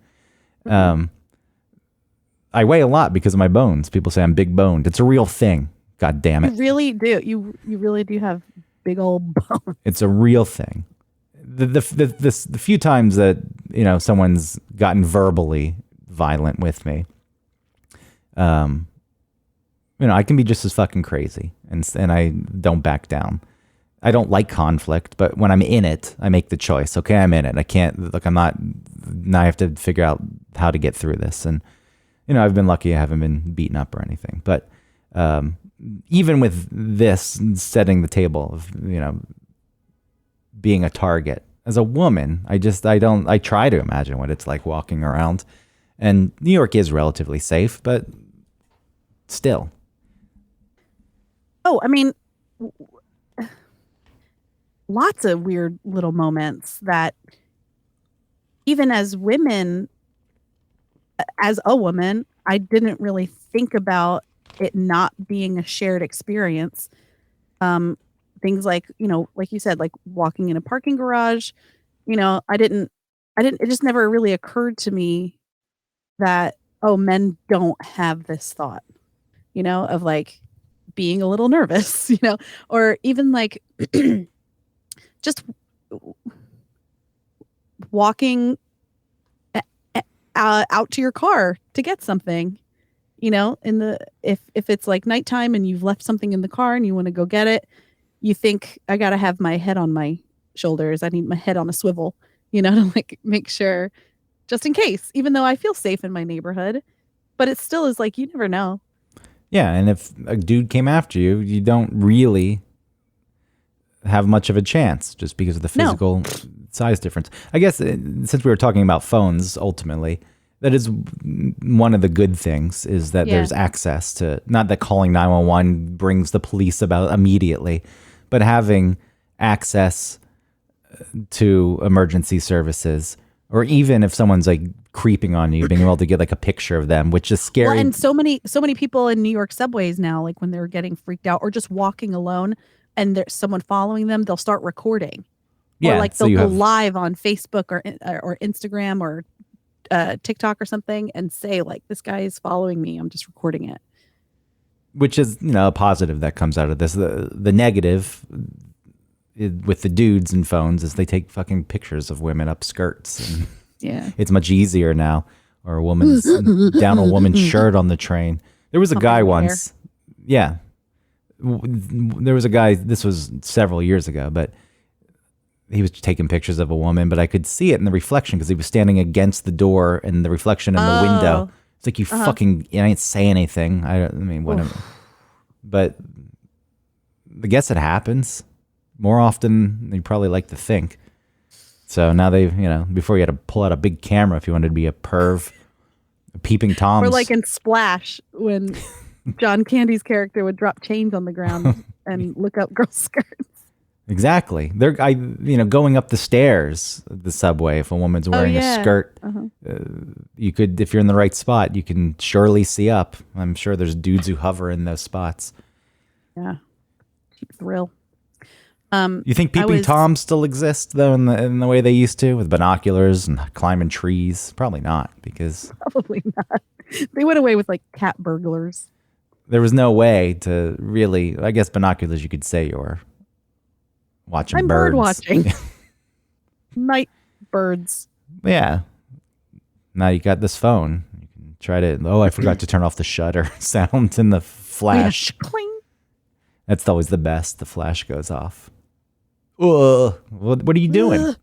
I weigh a lot because of my bones. People say I'm big boned. It's a real thing. God damn You it. really do. You really do have big old bones. It's a real thing. The few times that, someone's gotten verbally violent with me, um, I can be just as fucking crazy, and I don't back down. I don't like conflict, but when I'm in it, I make the choice. Okay, I'm in it. I can't, I'm not, now I have to figure out how to get through this. And, I've been lucky I haven't been beaten up or anything. But even with this, setting the table of, being a target, as a woman, I try to imagine what it's like walking around. And New York is relatively safe, but still. Oh, I mean, lots of weird little moments that even as women, as a woman, I didn't really think about it not being a shared experience. Things like, like you said, like walking in a parking garage, it just never really occurred to me that, oh, men don't have this thought, of like being a little nervous, or even like just walking out to your car to get something, in the if it's like nighttime and you've left something in the car and you want to go get it, you think, I gotta have my head on my shoulders, I need my head on a swivel, to like make sure, just in case, even though I feel safe in my neighborhood, but it still is like, you never know. Yeah, and if a dude came after you, you don't really have much of a chance just because of the physical size difference. I guess since we were talking about phones, ultimately, that is one of the good things, is that there's access to, not that calling 911 brings the police about immediately, but having access to emergency services, or even if someone's like creeping on you, being able to get like a picture of them, which is scary. Well, and so many people in New York subways now, like when they're getting freaked out or just walking alone and there's someone following them, they'll start recording. Yeah, or like they'll go live on Facebook or Instagram or TikTok or something and say like, this guy is following me, I'm just recording it. Which is, a positive that comes out of this. The negative with the dudes and phones is they take fucking pictures of women up skirts. And yeah, it's much easier now. Or a woman's down a woman's shirt on the train. There was a guy once. Yeah. There was a guy, this was several years ago, but he was taking pictures of a woman, but I could see it in the reflection because he was standing against the door and the reflection in the window. It's like, you fucking, I didn't say anything. I mean, whatever. But I guess it happens more often than you probably like to think. So now they, before you had to pull out a big camera if you wanted to be a perv, peeping Toms. Or like in Splash when John Candy's character would drop chains on the ground and look up girls' skirts. Exactly. Going up the stairs of the subway, if a woman's wearing a skirt, you could, if you're in the right spot, you can surely see up. I'm sure there's dudes who hover in those spots. Yeah. Cheap thrill. You think peeping Toms still exist though in the way they used to, with binoculars and climbing trees? Probably not, because probably not. They went away with like cat burglars. There was no way to really. I guess binoculars, you could say you're watching I'm birds. bird watching. Night birds. Yeah. Now you got this phone. You can try to. Oh, I forgot to turn off the shutter sound in the flash. Cling. That's always the best. The flash goes off. What are you doing?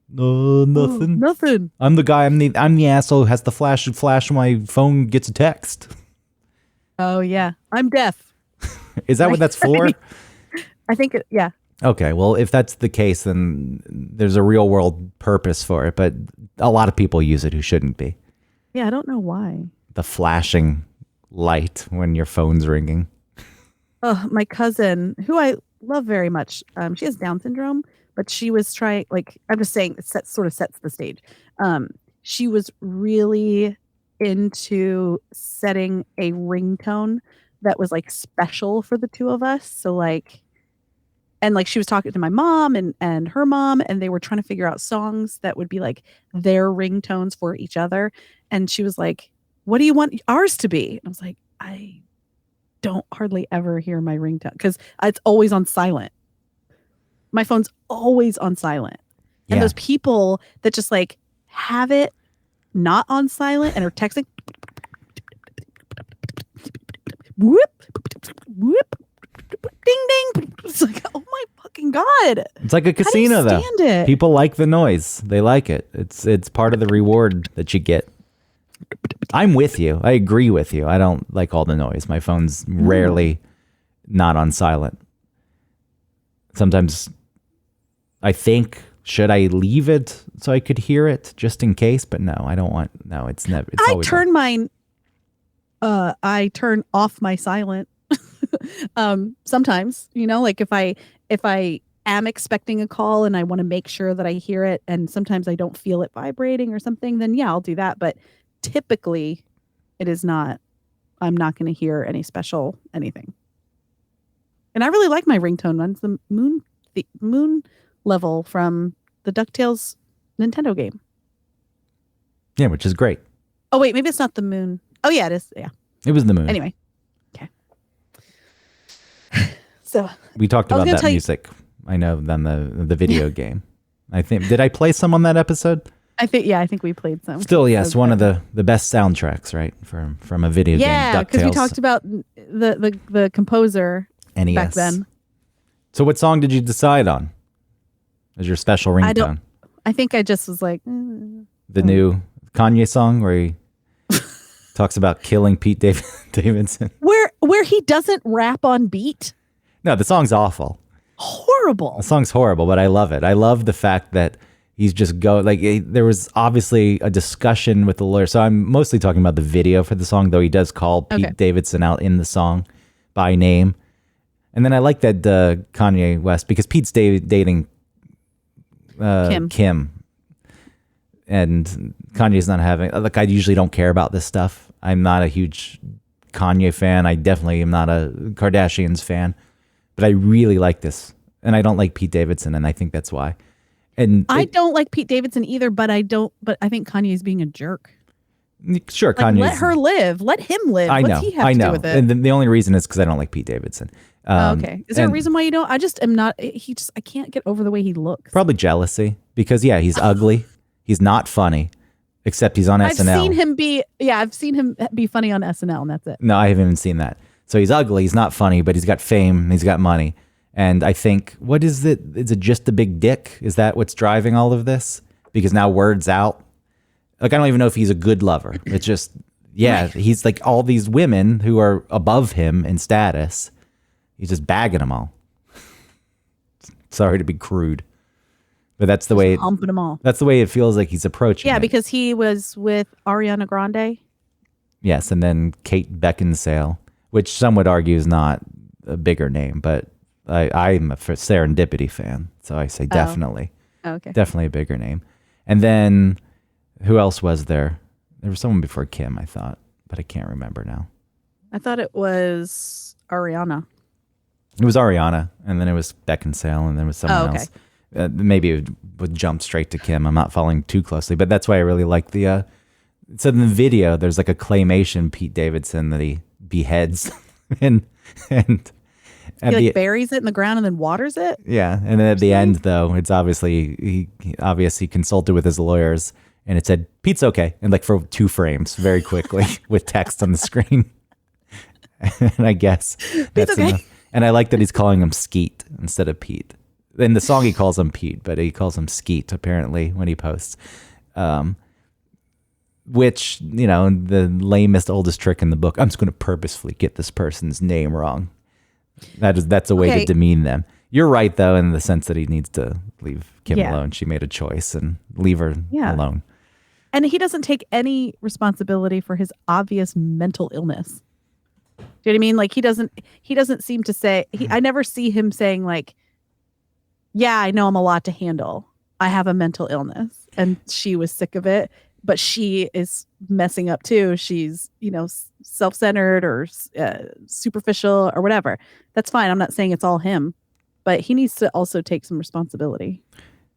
Nothing. Nothing. I'm the guy. I'm the asshole who has the flash when my phone gets a text. Oh yeah, I'm deaf. Is that what that's for? I think yeah. Okay, well, if that's the case, then there's a real world purpose for it, but a lot of people use it who shouldn't be. Yeah, I don't know why. The flashing light when your phone's ringing. Oh, my cousin, who I love very much, she has Down syndrome, but she was trying, like, I'm just saying, sort of sets the stage. She was really into setting a ringtone that was like special for the two of us. So like, and like she was talking to my mom and her mom, and they were trying to figure out songs that would be like their ringtones for each other. And she was like, what do you want ours to be? And I was like, I don't hardly ever hear my ringtone because it's always on silent. My phone's always on silent. And Yeah. those people that just like have it not on silent and are texting, whoop, whoop, ding, ding. It's like, oh my fucking God. It's like a How do you casino, though. stand it? People like the noise. They like it. It's part of the reward that you get. I'm with you. I agree with you. I don't like all the noise. My phone's rarely not on silent. Sometimes I think, should I leave it so I could hear it just in case? But no, I don't want. No, it's never. It's I always on. turn mine. I turn off my silent. Sometimes, like if I am expecting a call and I want to make sure that I hear it, and sometimes I don't feel it vibrating or something, then yeah, I'll do that. But typically, it is not. I'm not going to hear any special anything. And I really like my ringtone ones. The moon level from the DuckTales Nintendo game. Yeah, which is great. Oh wait, maybe it's not the moon. Oh yeah, it is. Yeah. It was the moon. Anyway. Okay. So We talked I was about gonna that tell you- music. I know than the video game. I think did I play some on that episode? I think we played some. Still, yes, So one good. of the best soundtracks, right? From a video Yeah, game. because we DuckTales, talked about the composer NES. back then. So, what song did you decide on as your special I ringtone? don't- I think I just was like, The new Kanye song where he talks about killing Pete Davidson. where he doesn't rap on beat. No, the song's awful. Horrible. The song's horrible, but I love it. I love the fact that he's just there was obviously a discussion with the lawyer. So I'm mostly talking about the video for the song, though he does call Pete Okay. Davidson out in the song by name. And then I like that Kanye West, because Pete's dating Kim. And Kanye's not having, like, I usually don't care about this stuff. I'm not a huge Kanye fan. I definitely am not a Kardashians fan, but I really like this. And I don't like Pete Davidson, and I think that's why. And I don't like Pete Davidson either, but I think Kanye's being a jerk. sure, Like, Kanye's. let her live. Let him live. I know, What's he have I to know. do with it? And the only reason is because I don't like Pete Davidson. Okay. Is there a and reason why you don't? I just am not. I can't get over the way he looks. Probably jealousy, because yeah, he's ugly. He's not funny, except he's on I've SNL. seen him be funny on SNL, and that's it. No, I haven't even seen that. So he's ugly. He's not funny, but he's got fame. And he's got money. And I think, what is it? Is it just the big dick? Is that what's driving all of this? Because now word's out. Like, I don't even know if he's a good lover. It's just, yeah, he's like all these women who are above him in status. He's just bagging them all. Sorry to be crude, but that's the way. Humping them all. That's the way it feels like he's approaching. Yeah, it. because he was with Ariana Grande. Yes, and then Kate Beckinsale, which some would argue is not a bigger name, but I'm a Serendipity fan, so I say definitely, Okay. definitely a bigger name. And then who else was there? There was someone before Kim, I thought, but I can't remember now. I thought it was Ariana. It was Ariana, and then it was Beckinsale, and then it was someone okay. else. Maybe it would jump straight to Kim. I'm not following too closely, but that's why I really like the. So in the video, there's like a claymation Pete Davidson that he beheads, and at He buries it in the ground and then waters it. yeah, and then at the end though, it's obviously he obviously consulted with his lawyers, and it said Pete's okay, and like for 2 frames, very quickly with text on the screen. And I guess that's okay. enough. And I like that he's calling him Skeet instead of Pete. In the song, he calls him Pete, but he calls him Skeet apparently when he posts. Which, the lamest, oldest trick in the book. I'm just going to purposefully get this person's name wrong. That's a way to Okay. demean them. You're right, though, in the sense that he needs to leave Kim Yeah. alone. She made a choice, and leave her Yeah. alone. And he doesn't take any responsibility for his obvious mental illness. Do you know what I mean? Like he doesn't seem to say I never see him saying like, yeah, I know I'm a lot to handle. I have a mental illness and she was sick of it, but she is messing up too. She's, self-centered or superficial or whatever. That's fine. I'm not saying it's all him, but he needs to also take some responsibility.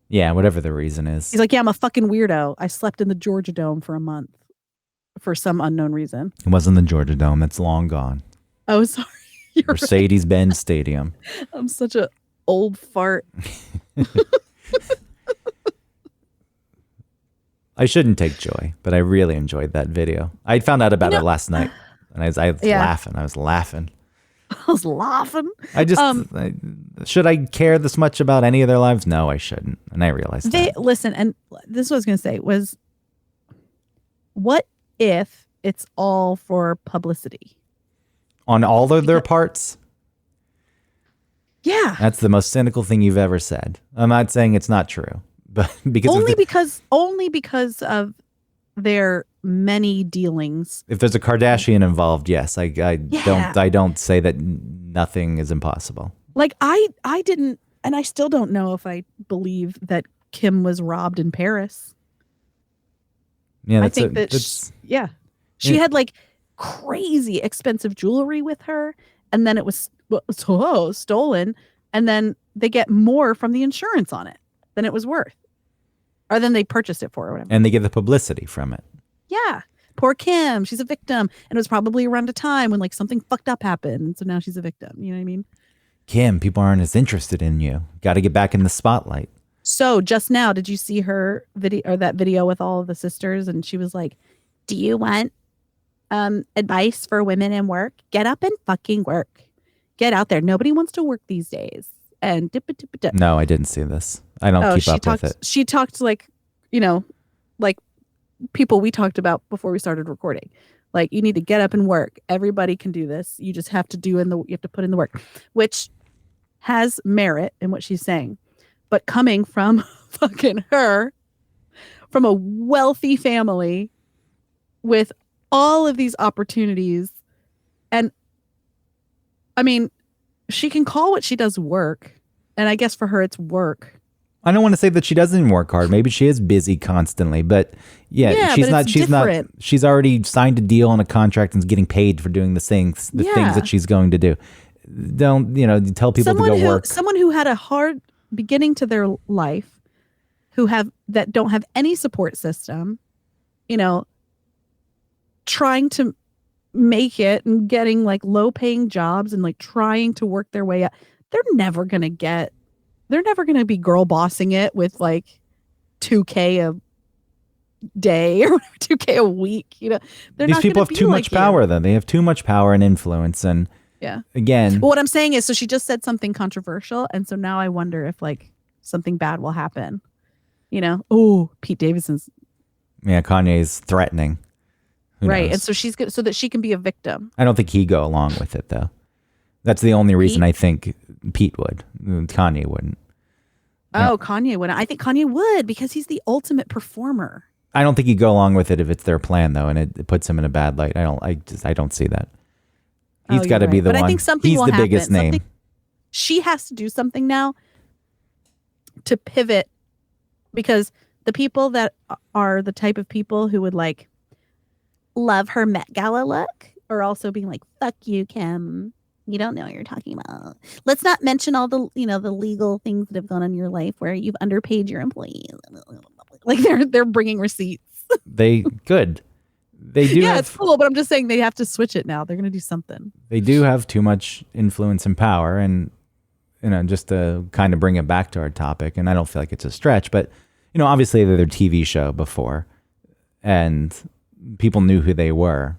Yeah, whatever the reason is. He's like, yeah, I'm a fucking weirdo. I slept in the Georgia Dome for a month for some unknown reason. It wasn't the Georgia Dome. That's long gone. Oh, sorry. You're right. Mercedes-Benz Stadium. I'm such a old fart. I shouldn't take joy, but I really enjoyed that video. I found out about it last night, and I was Yeah. laughing. I was laughing. I was laughing. I just should I care this much about any of their lives? No, I shouldn't, and I realized that. Listen, and this is what I was going to say was, what if it's all for publicity? On all of their parts, Yeah. that's the most cynical thing you've ever said. I'm not saying it's not true, but because only because of their many dealings. if there's a Kardashian involved, yes, I Yeah. don't say that nothing is impossible. Like I didn't, and I still don't know if I believe that Kim was robbed in Paris. Yeah, I that's think that she Yeah. had like crazy expensive jewelry with her, and then it was stolen, and then they get more from the insurance on it than it was worth, or than they purchased it for, or whatever. and they get the publicity from it. Yeah, poor Kim, she's a victim, and it was probably around a time when like something fucked up happened, so now she's a victim. You know what I mean? Kim, people aren't as interested in you. Got to get back in the spotlight. So just now, did you see her video, or that video with all of the sisters? And she was like, "Do you want advice for women in work? Get up and fucking work. Get out there. Nobody wants to work these days." And No, I didn't see this. I don't keep up with it. She talked like, you know, like people we talked about before we started recording. Like, you need to get up and work. Everybody can do this. You just have to you have to put in the work, which has merit in what she's saying. But coming from fucking her, from a wealthy family with all of these opportunities, and I mean, she can call what she does work, and I guess for her it's work. I don't want to say that she doesn't work hard. Maybe she is busy constantly, but Yeah, she's but not. it's She's not. different. She's already signed a deal on a contract and is getting paid for doing the things Yeah. that she's going to do. Don't tell people to go work. Someone who had a hard beginning to their life, that don't have any support system, trying to make it and getting like low paying jobs and like trying to work their way up. They're never going to be girl bossing it with like $2K a day or $2K a week. They're These not people gonna have be too like much power. you. Then they have too much power and influence. And Yeah. again, Well, what I'm saying is, so she just said something controversial, and so now I wonder if like something bad will happen. Oh, Pete Davidson's Kanye's threatening. Who right, knows? and so she's good, so that she can be a victim. I don't think he'd go along with it though. That's the only reason I think Pete would. Kanye wouldn't. Oh, Kanye would. I think Kanye would, because he's the ultimate performer. I don't think he'd go along with it if it's their plan though, and it puts him in a bad light. I don't see that. He's Oh, got to you're be right. the But one. I think something He's will the happen. biggest name. She has to do something now to pivot, because the people that are the type of people who would like love her Met Gala look are also being like, "Fuck you, Kim. You don't know what you're talking about. Let's not mention all the the legal things that have gone on in your life where you've underpaid your employees." Like they're bringing receipts. They could. They do. Yeah, it's cool, but I'm just saying they have to switch it now. They're going to do something. They do have too much influence and power, and just to kind of bring it back to our topic, and I don't feel like it's a stretch, but obviously they're their TV show before, and people knew who they were,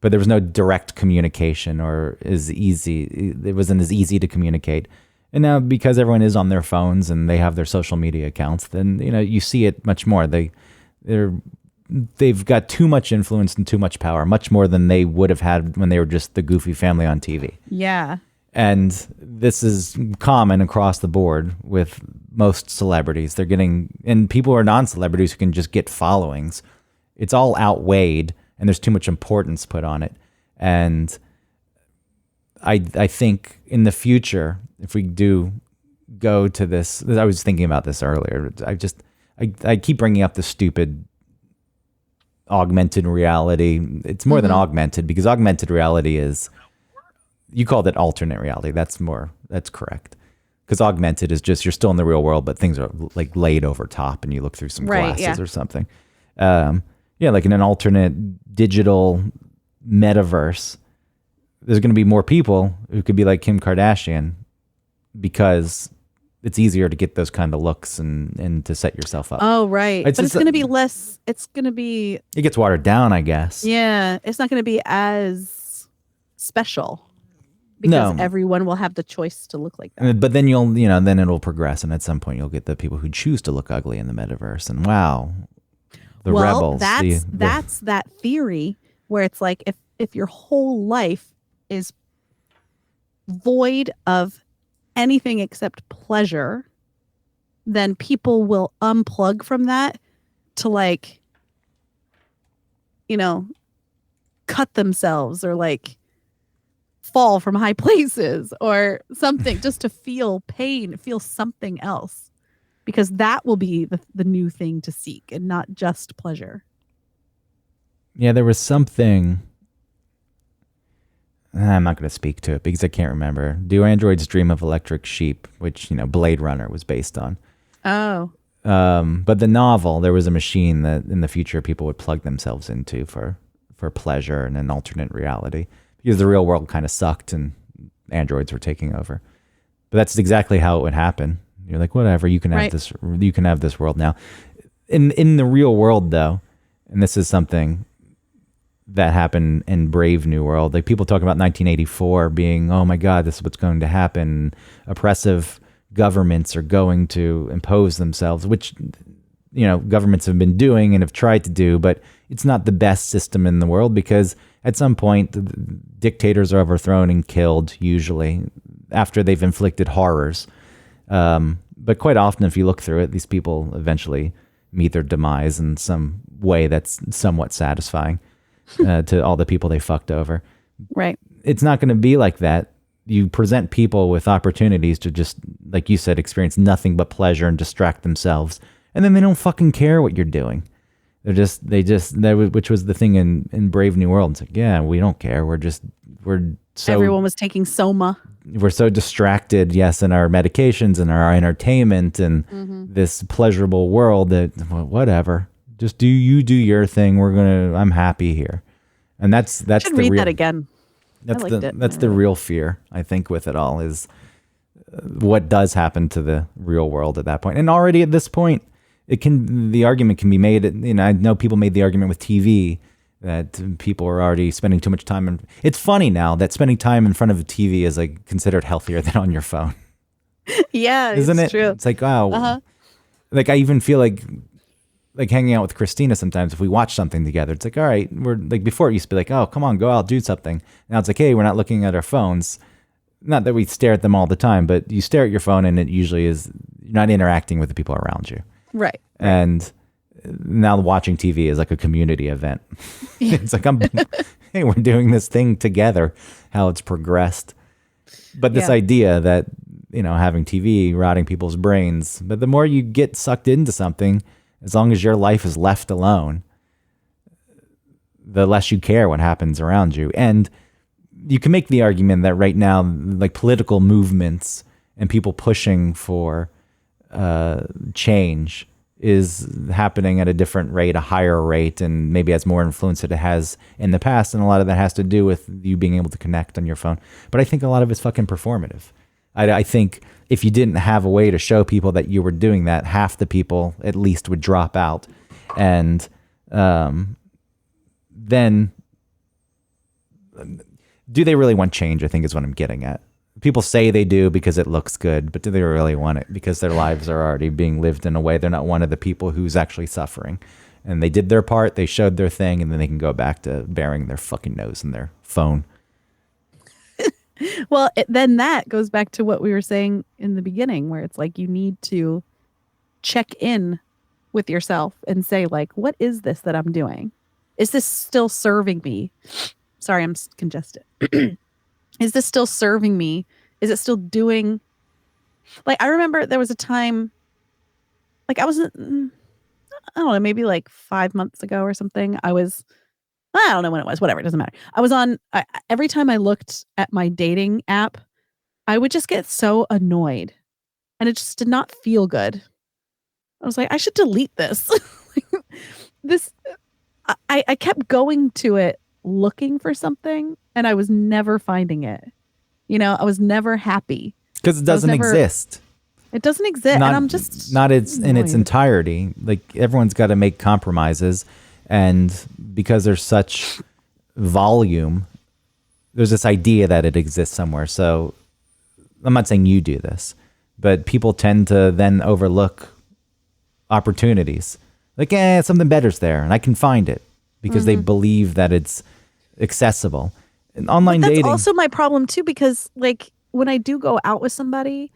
but there was no direct communication or it wasn't as easy to communicate. And now, because everyone is on their phones and they have their social media accounts, then you see it much more. They've got too much influence and too much power, much more than they would have had when they were just the goofy family on TV. Yeah. And this is common across the board with most celebrities. They're getting, and people who are non-celebrities who can just get followings. It's all outweighed, and there's too much importance put on it. And I think in the future, if we do go to this, I was thinking about this earlier. I keep bringing up the stupid augmented reality. It's more than augmented, because augmented reality is, you called it alternate reality. That's correct. Because augmented is just, you're still in the real world, but things are like laid over top and you look through some glasses or something. Like in an alternate digital metaverse, there's going to be more people who could be like Kim Kardashian because it's easier to get those kind of looks and to set yourself up. Oh, right. It's But it's just going to be less. It's going to be, it gets watered down, I guess. yeah, it's not going to be as special because No. everyone will have the choice to look like that. But then then it'll progress, and at some point you'll get the people who choose to look ugly in the metaverse, and wow, the Well, rebels. that's that theory where it's like if your whole life is void of anything except pleasure, then people will unplug from that to like, cut themselves or like fall from high places or something just to feel pain, feel something else, because that will be the new thing to seek and not just pleasure. Yeah, there was something. I'm not going to speak to it because I can't remember. Do androids dream of electric sheep, which Blade Runner was based on. Oh. But the novel, there was a machine that in the future people would plug themselves into for pleasure and an alternate reality because the real world kind of sucked and androids were taking over. But that's exactly how it would happen. You're like, whatever, you can have Right. this. You can have this world now. In the real world, though, and this is something that happened in Brave New World. Like people talk about 1984 being, oh my God, this is what's going to happen. Oppressive governments are going to impose themselves, which governments have been doing and have tried to do, but it's not the best system in the world because at some point the dictators are overthrown and killed, usually after they've inflicted horrors. But quite often, if you look through it, these people eventually meet their demise in some way that's somewhat satisfying to all the people they fucked over. Right. It's not going to be like that. You present people with opportunities to just, like you said, experience nothing but pleasure and distract themselves. And then they don't fucking care what you're doing. Which was the thing in Brave New World. It's like, yeah, we don't care. We're so Everyone was taking Soma. we're so distracted, yes, in our medications and our entertainment and this pleasurable world that whatever. Just do your thing. I'm happy here. And that's Should the read real, that again. that's liked the it. that's the real fear, I think, with it all is what does happen to the real world at that point. And already at this point, the argument can be made. I know people made the argument with TV that people are already spending too much time. And it's funny now that spending time in front of a TV is like considered healthier than on your phone. Yeah, Isn't it's it? true. It's like, wow. Uh-huh. Like I even feel like hanging out with Christina sometimes if we watch something together. It's like, all right, we're like before it used to be like, oh, come on, go out, do something. Now it's like, hey, we're not looking at our phones. Not that we stare at them all the time, but you stare at your phone and it usually is you're not interacting with the people around you. Right. And now watching TV is like a community event. It's like hey, we're doing this thing together, how it's progressed. But this Yeah. idea that, having TV rotting people's brains, but the more you get sucked into something, as long as your life is left alone, the less you care what happens around you. And you can make the argument that right now, like political movements and people pushing for change is happening at a different rate, a higher rate, and maybe has more influence than it has in the past. And a lot of that has to do with you being able to connect on your phone. But I think a lot of it's fucking performative. I think if you didn't have a way to show people that you were doing that, half the people at least would drop out. And then do they really want change? I think is what I'm getting at. People say they do because it looks good, but do they really want it? Because their lives are already being lived in a way they're not one of the people who's actually suffering. And they did their part, they showed their thing, and then they can go back to burying their fucking nose in their phone. Well, then that goes back to what we were saying in the beginning, where it's like you need to check in with yourself and say, like, what is this that I'm doing? Is this still serving me? Sorry, I'm congested. Is this still serving me? Is it still doing? Like, I remember there was a time, like I don't know, maybe like 5 months ago or something. I don't know when it was, whatever, it doesn't matter. I was every time I looked at my dating app, I would just get so annoyed and it just did not feel good. I was like, I should delete this. I kept going to it looking for something and I was never finding it. You know, I was never happy. Because it I was doesn't never exist. It doesn't exist, and I'm just Not its in its annoyed. entirety. Like everyone's got to make compromises, and because there's such volume, there's this idea that it exists somewhere. So I'm not saying you do this, but people tend to then overlook opportunities. Like, something better's there, and I can find it because they believe that it's accessible. And online That's dating, also my problem too, because like when I do go out with somebody,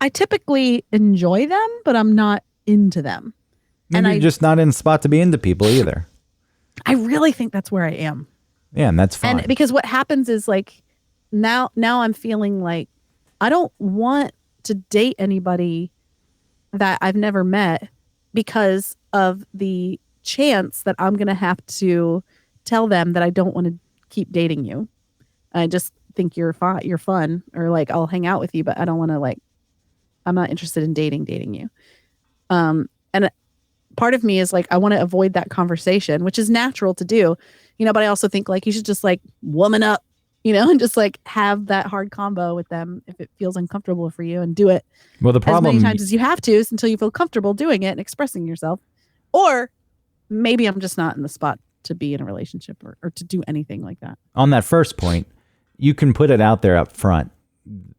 I typically enjoy them, but I'm not into them. and and you're I just not in a spot to be into people either. I really think that's where I am. Yeah, and that's fine. And because what happens is like now I'm feeling like I don't want to date anybody that I've never met because of the chance that I'm going to have to tell them that I don't want to keep dating you. I just think you're fun, or like I'll hang out with you, but I don't want to like I'm not interested in dating you. And part of me is like I want to avoid that conversation, which is natural to do, you know, but I also think like you should just like woman up, you know, and just like have that hard combo with them if it feels uncomfortable for you, and do it Well, the as many problem, times as you have to until you feel comfortable doing it and expressing yourself. Or maybe I'm just not in the spot to be in a relationship or to do anything like that. on that first point, you can put it out there up front,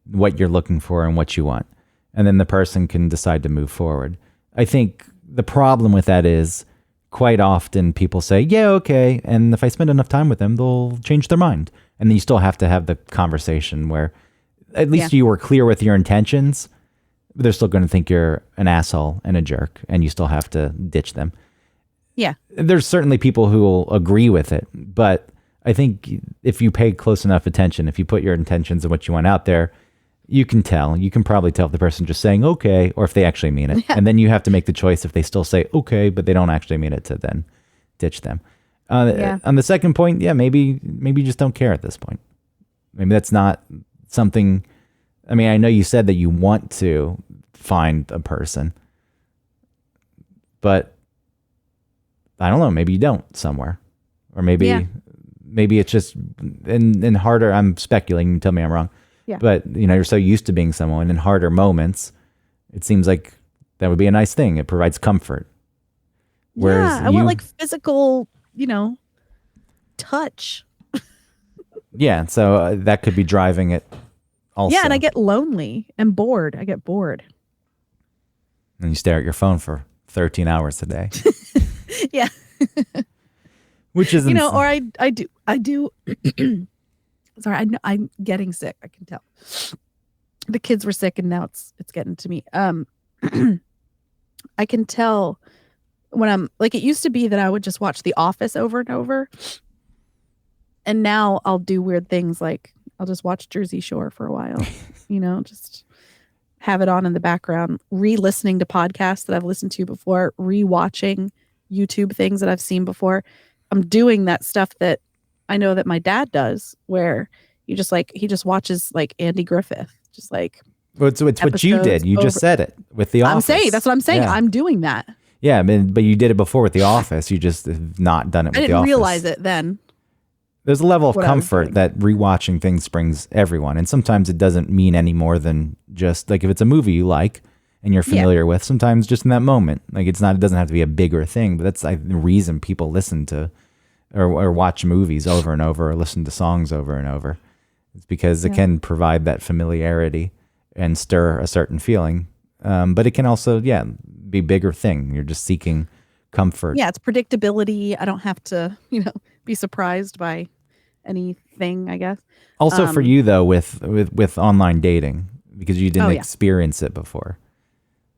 what you're looking for and what you want, and then the person can decide to move forward. I think the problem with that is quite often people say, yeah, okay, and if I spend enough time with them, they'll change their mind. And then you still have to have the conversation where at least you were clear with your intentions, but they're still going to think you're an asshole and a jerk, and you still have to ditch them. Yeah. There's certainly people who will agree with it, but I think if you pay close enough attention, if you put your intentions and what you want out there, you can tell. You can probably tell if the person just saying okay, or if they actually mean it. And then you have to make the choice if they still say okay, but they don't actually mean it, to then ditch them. On the second point, maybe you just don't care at this point. Maybe that's not something. I mean, I know you said that you want to find a person, but I don't know. Maybe you don't somewhere, or maybe it's just in harder. I'm speculating. Tell me I'm wrong. Yeah. But you're so used to being someone in harder moments. It seems like that would be a nice thing. It provides comfort. Whereas I want like physical, touch. Yeah. So that could be driving it. Also. Yeah, and I get lonely and bored. I get bored. And you stare at your phone for 13 hours a day. Yeah. Which isn't, or I do. Sorry, I'm getting sick. I can tell. The kids were sick, and now it's getting to me. I can tell when I'm like, it used to be that I would just watch The Office over and over, and now I'll do weird things like I'll just watch Jersey Shore for a while. Just have it on in the background, re-listening to podcasts that I've listened to before, re-watching YouTube things that I've seen before. I'm doing that stuff that I know that my dad does, where he just watches like Andy Griffith, just like. It's what you did. You just said it with The Office. That's what I'm saying. Yeah. I'm doing that. Yeah, I mean, but you did it before with The Office. You just have not done it with The Office. I didn't realize it then. There's a level of comfort that rewatching things brings everyone. And sometimes it doesn't mean any more than just like if it's a movie you like and you're familiar with, sometimes just in that moment. Like it doesn't have to be a bigger thing, but that's the reason people listen to or watch movies over and over or listen to songs over and over. It's because it can provide that familiarity and stir a certain feeling. But it can also, be a bigger thing. You're just seeking comfort. Yeah, it's predictability. I don't have to, be surprised by anything, I guess. Also for you though, with online dating, because you didn't experience it before.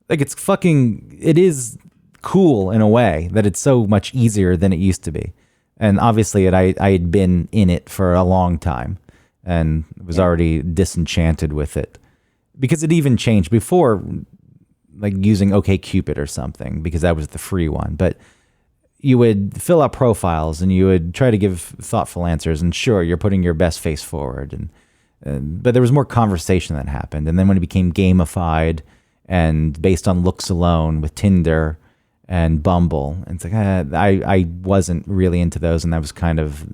Like it is cool in a way that it's so much easier than it used to be. And obviously I had been in it for a long time and was already disenchanted with it. Because it even changed before, like using OkCupid or something, because that was the free one. But you would fill out profiles and you would try to give thoughtful answers. And sure, you're putting your best face forward. But there was more conversation that happened. And then when it became gamified and based on looks alone with Tinder and Bumble, and it's like I wasn't really into those, and that was kind of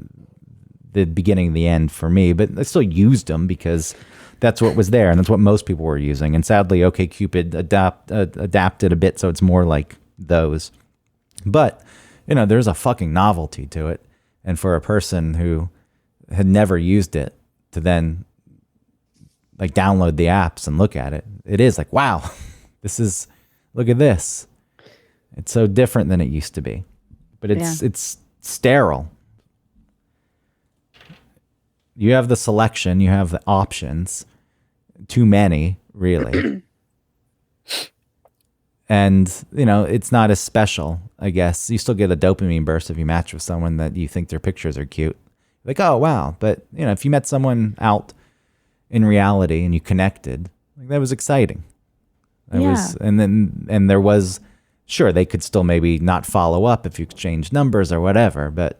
the beginning and the end for me, but I still used them because that's what was there and that's what most people were using. And sadly, OkCupid adapted a bit so it's more like those. But, there's a fucking novelty to it. And for a person who had never used it to then like download the apps and look at it, it is like, wow, look at this. It's so different than it used to be. But it's sterile. You have the selection, you have the options, too many, really. And, it's not as special, I guess. You still get a dopamine burst if you match with someone that you think their pictures are cute. Like, oh, wow. But, if you met someone out in reality and you connected, like, that was exciting. And there was, sure, they could still maybe not follow up if you exchange numbers or whatever, but,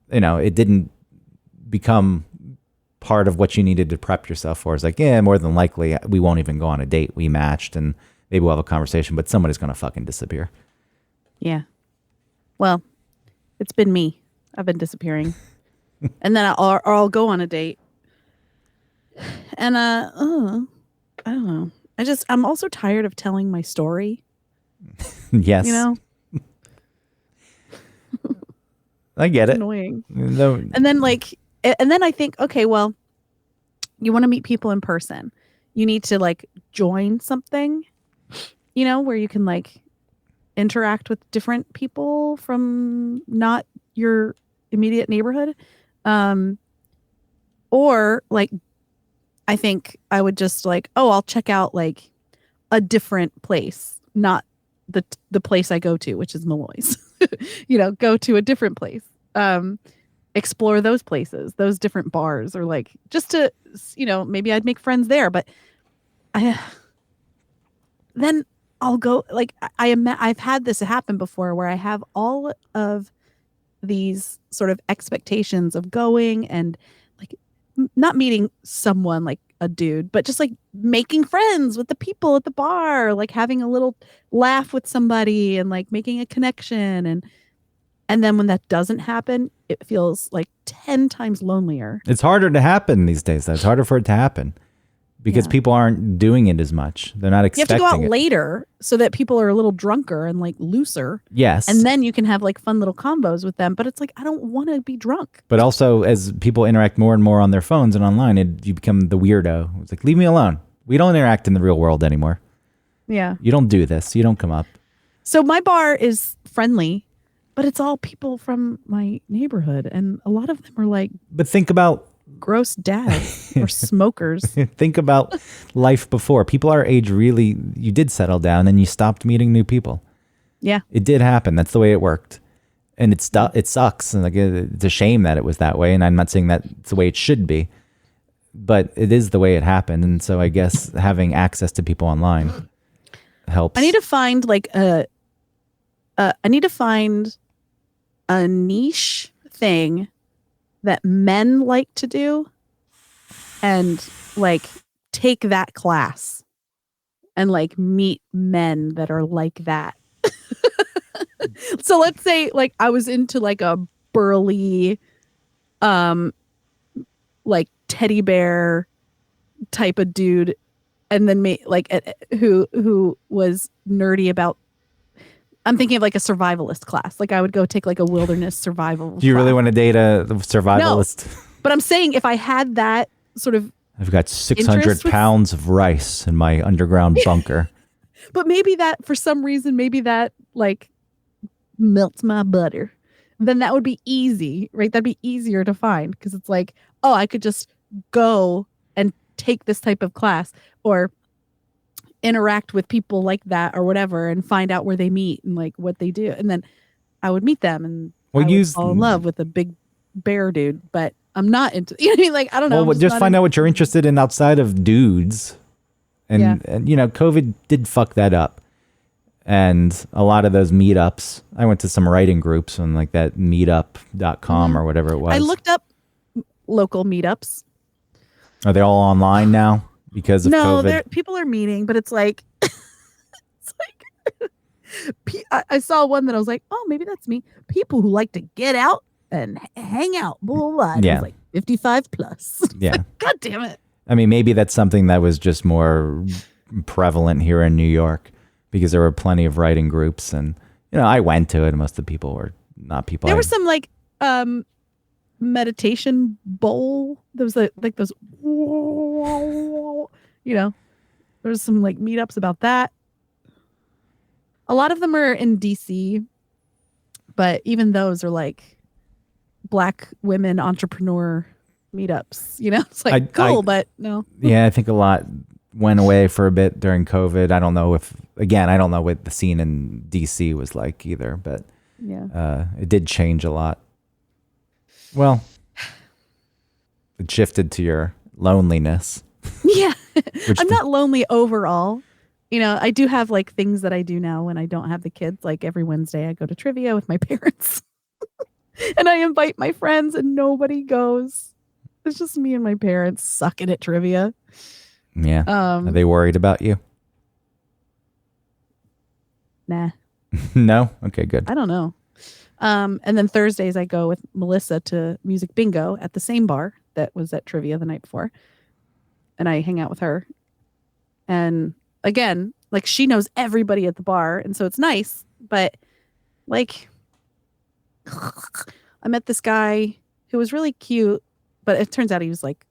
it didn't become part of what you needed to prep yourself for. It's like, yeah, more than likely we won't even go on a date. We matched and maybe we'll have a conversation, but somebody's going to fucking disappear. Yeah. Well, it's been me. I've been disappearing. And then I'll go on a date. And I don't know. I'm also tired of telling my story. Yes. I get it. Annoying. And then I think, okay, well, you want to meet people in person. You need to like join something, where you can like interact with different people from not your immediate neighborhood. Or like, I think I would just like, I'll check out like a different place, not the place I go to, which is Malloy's. Go to a different place. Explore those places, those different bars, or like just to, maybe I'd make friends there. But then I'll go like I've had this happen before where I have all of these sort of expectations of going and like not meeting someone like a dude, but just like making friends with the people at the bar, like having a little laugh with somebody and like making a connection. And then when that doesn't happen, it feels like 10 times lonelier. It's harder to happen these days, though. It's harder for it to happen because people aren't doing it as much. They're not expecting it. You have to go out later so that people are a little drunker and like looser. Yes. And then you can have like fun little combos with them. But it's like, I don't want to be drunk. But also, as people interact more and more on their phones and online, you become the weirdo. It's like, leave me alone. We don't interact in the real world anymore. Yeah. You don't do this. You don't come up. So my bar is friendly, but it's all people from my neighborhood. And a lot of them are like... But think about... gross dads or smokers. Think about life before. People our age really... You did settle down and you stopped meeting new people. Yeah. It did happen. That's the way it worked. And it sucks. And like, it's a shame that it was that way. And I'm not saying that's the way it should be. But it is the way it happened. And so I guess having access to people online helps. I need to find like a niche thing that men like to do and like take that class and like meet men that are like that. So let's say like I was into like a burly like teddy bear type of dude and then who was nerdy about... I'm thinking of like a survivalist class. Like I would go take like a wilderness survival. Do you really want to date a survivalist? No, but I'm saying if I had that sort of... I've got 600 pounds of rice in my underground bunker. But maybe that, for some reason, like melts my butter. Then that would be easy, right? That'd be easier to find because it's like, oh, I could just go and take this type of class or interact with people like that or whatever and find out where they meet and like what they do. And then I would meet them and I would fall in love with a big bear dude, but I'm not into, you know what I mean? Like, I don't know. Well, just find out what you're interested in outside of dudes. And COVID did fuck that up. And a lot of those meetups, I went to some writing groups on like that meetup.com or whatever it was. I looked up local meetups. Are they all online now because of COVID? No, people are meeting, but it's like, I saw one that I was like, oh, maybe that's me. People who like to get out and hang out, blah, blah, blah. And it Yeah. was like 55 plus. Yeah. God damn it. I mean, maybe that's something that was just more prevalent here in New York because there were plenty of writing groups, and I went to it. And most of the people were not people. There was some like meditation bowl. There was like those, there was some like meetups about that. A lot of them are in DC, but even those are like Black women entrepreneur meetups. It's like cool, but no. Yeah, I think a lot went away for a bit during COVID. I don't know what the scene in DC was like either, but yeah, it did change a lot. Well, it shifted to your loneliness. Yeah. I'm not lonely overall. I do have like things that I do now when I don't have the kids. Like every Wednesday I go to trivia with my parents and I invite my friends and nobody goes. It's just me and my parents sucking at trivia. Yeah. Are they worried about you? Nah. No? Okay, good. I don't know. And then Thursdays I go with Melissa to music bingo at the same bar that was at trivia the night before. And I hang out with her. And again, like she knows everybody at the bar. And so it's nice. But like, I met this guy who was really cute, but it turns out he was like,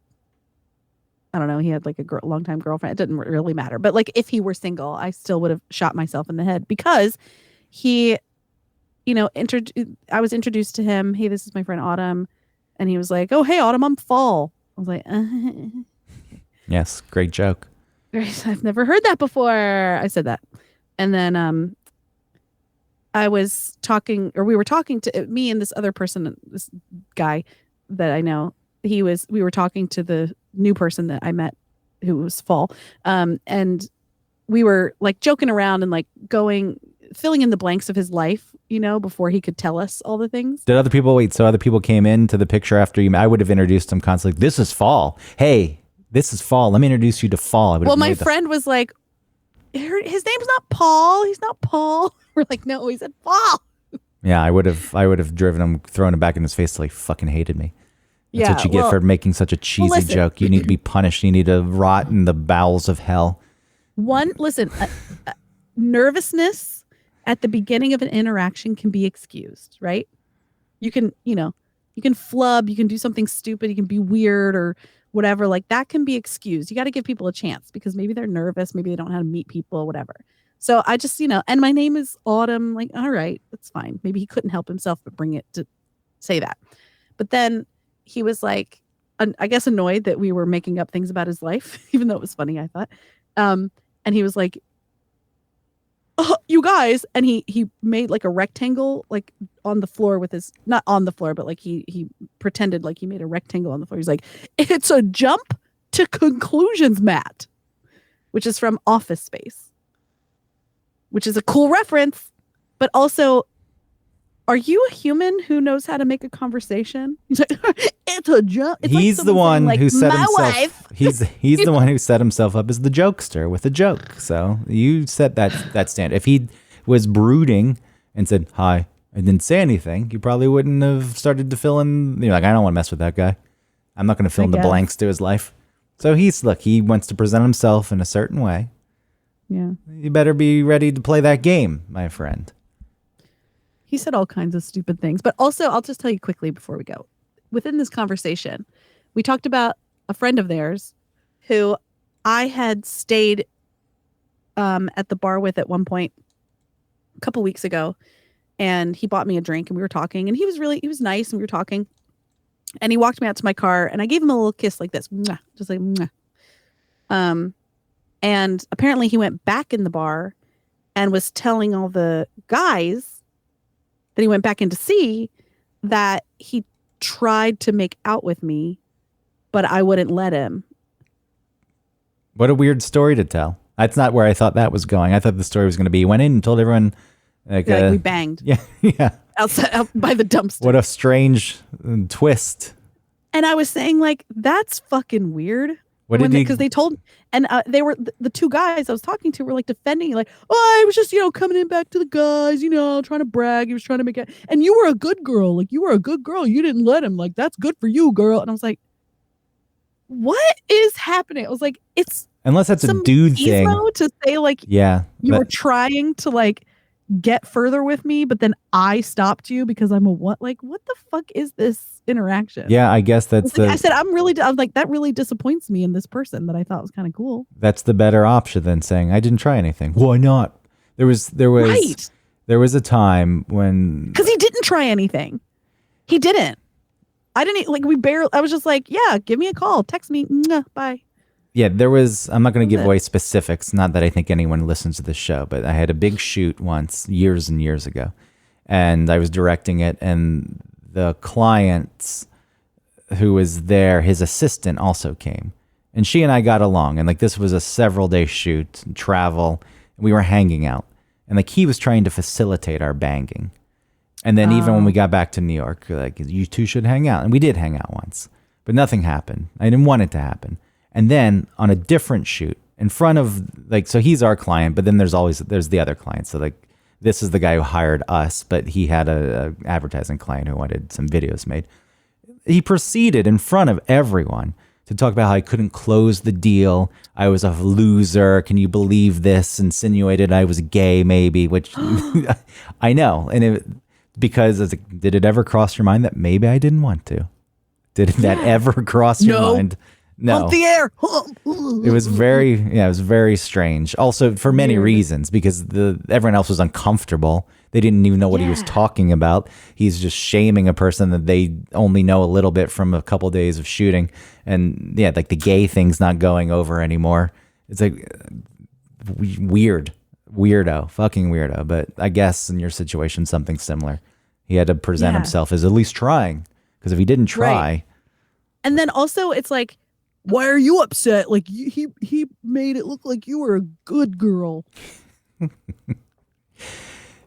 I don't know, he had like a longtime girlfriend. It didn't really matter. But like if he were single, I still would have shot myself in the head because he, I was introduced to him. Hey, this is my friend Autumn. And he was like, oh, hey, Autumn, I'm Fall. I was like, Yes, great joke. I've never heard that before. I said that. And then we were talking to me and this other person, this guy that I know. We were talking to the new person that I met who was Fall. And we were like joking around and like filling in the blanks of his life, before he could tell us all the things. Did other people came into the picture after you? I would have introduced him constantly. This is Fall. Hey, this is Fall. Let me introduce you to Fall. Well, my friend was like, his name's not Paul. He's not Paul. We're like, no, he said Fall. Yeah, I would have driven him, thrown him back in his face till he fucking hated me. That's what you get for making such a cheesy joke. You need to be punished. You need to rot in the bowels of hell. Nervousness at the beginning of an interaction can be excused, right? You can flub, you can do something stupid, you can be weird or whatever, like that can be excused. You got to give people a chance because maybe they're nervous, maybe they don't know how to meet people, whatever. So I just, and my name is Autumn, like, all right, that's fine. Maybe he couldn't help himself but bring it to say that. But then he was like, I guess annoyed that we were making up things about his life, even though it was funny, I thought. And he was like, oh, you guys, and he made like a rectangle like on the floor with his, not on the floor, but like he pretended like he made a rectangle on the floor. He's like, it's a jump to conclusions, Matt, which is from Office Space, which is a cool reference, but also, are you a human who knows how to make a conversation? He's like, it's a jump. It's he's like the one saying, like, who set my himself. wife. He's the one who set himself up as the jokester with a joke. So you set that stand. If he was brooding and said hi, I didn't say anything, you probably wouldn't have started to fill in. You're like, I don't want to mess with that guy. I'm not going to fill in the blanks to his life. So he wants to present himself in a certain way. Yeah. You better be ready to play that game, my friend. He said all kinds of stupid things, but also I'll just tell you quickly before we go. Within this conversation, we talked about a friend of theirs who I had stayed at the bar with at one point a couple weeks ago, and he bought me a drink and we were talking, and he was nice and we were talking, and he walked me out to my car and I gave him a little kiss like this, just like, and apparently he went back in the bar and was telling all the guys that he went back in to see that he tried to make out with me, but I wouldn't let him. What a weird story to tell. That's not where I thought that was going. I thought the story was going to be, he went in and told everyone like we banged. Yeah. Yeah. Outside out by the dumpster. What a strange twist. And I was saying like, that's fucking weird. What did he? Because they told, and they were the two guys I was talking to were like defending, like, oh, I was just coming in back to the guys, trying to brag. He was trying to make it, and you were a good girl, like you were a good girl. You didn't let him, like that's good for you, girl. And I was like, what is happening? I was like, it's Unless that's a some dude thing. to say like Yeah. you were trying to like get further with me, but then I stopped you because I'm a what? Like, what the fuck is this interaction? Yeah, I guess that's I said, I was like, that really disappoints me in this person that I thought was kind of cool. That's the better option than saying I didn't try anything. Why not? There was Right. There was a time when Because he didn't try anything. He didn't. I didn't like I was just like, yeah, give me a call, text me, bye. Yeah, there was, I'm not going to give away specifics, not that I think anyone listens to this show, but I had a big shoot once, years and years ago, and I was directing it, and the client who was there, his assistant also came, and she and I got along, and like this was a several day shoot, travel, and we were hanging out, and like he was trying to facilitate our banging, and then even when we got back to New York, like you two should hang out, and we did hang out once, but nothing happened. I didn't want it to happen. And then on a different shoot in front of like, so he's our client, but then there's the other client. So like, this is the guy who hired us, but he had a advertising client who wanted some videos made. He proceeded in front of everyone to talk about how I couldn't close the deal. I was a loser. Can you believe this? Insinuated I was gay, maybe, which I know. And did it ever cross your mind that maybe I didn't want to? Did that ever cross your mind? No. Pump the air. It was very strange. Also for many reasons, because everyone else was uncomfortable. They didn't even know what he was talking about. He's just shaming a person that they only know a little bit from a couple days of shooting. And yeah, like the gay thing's not going over anymore. It's like fucking weirdo. But I guess in your situation, something similar. He had to present himself as at least trying. Because if he didn't try. Right. And then also it's like, why are you upset? Like he made it look like you were a good girl.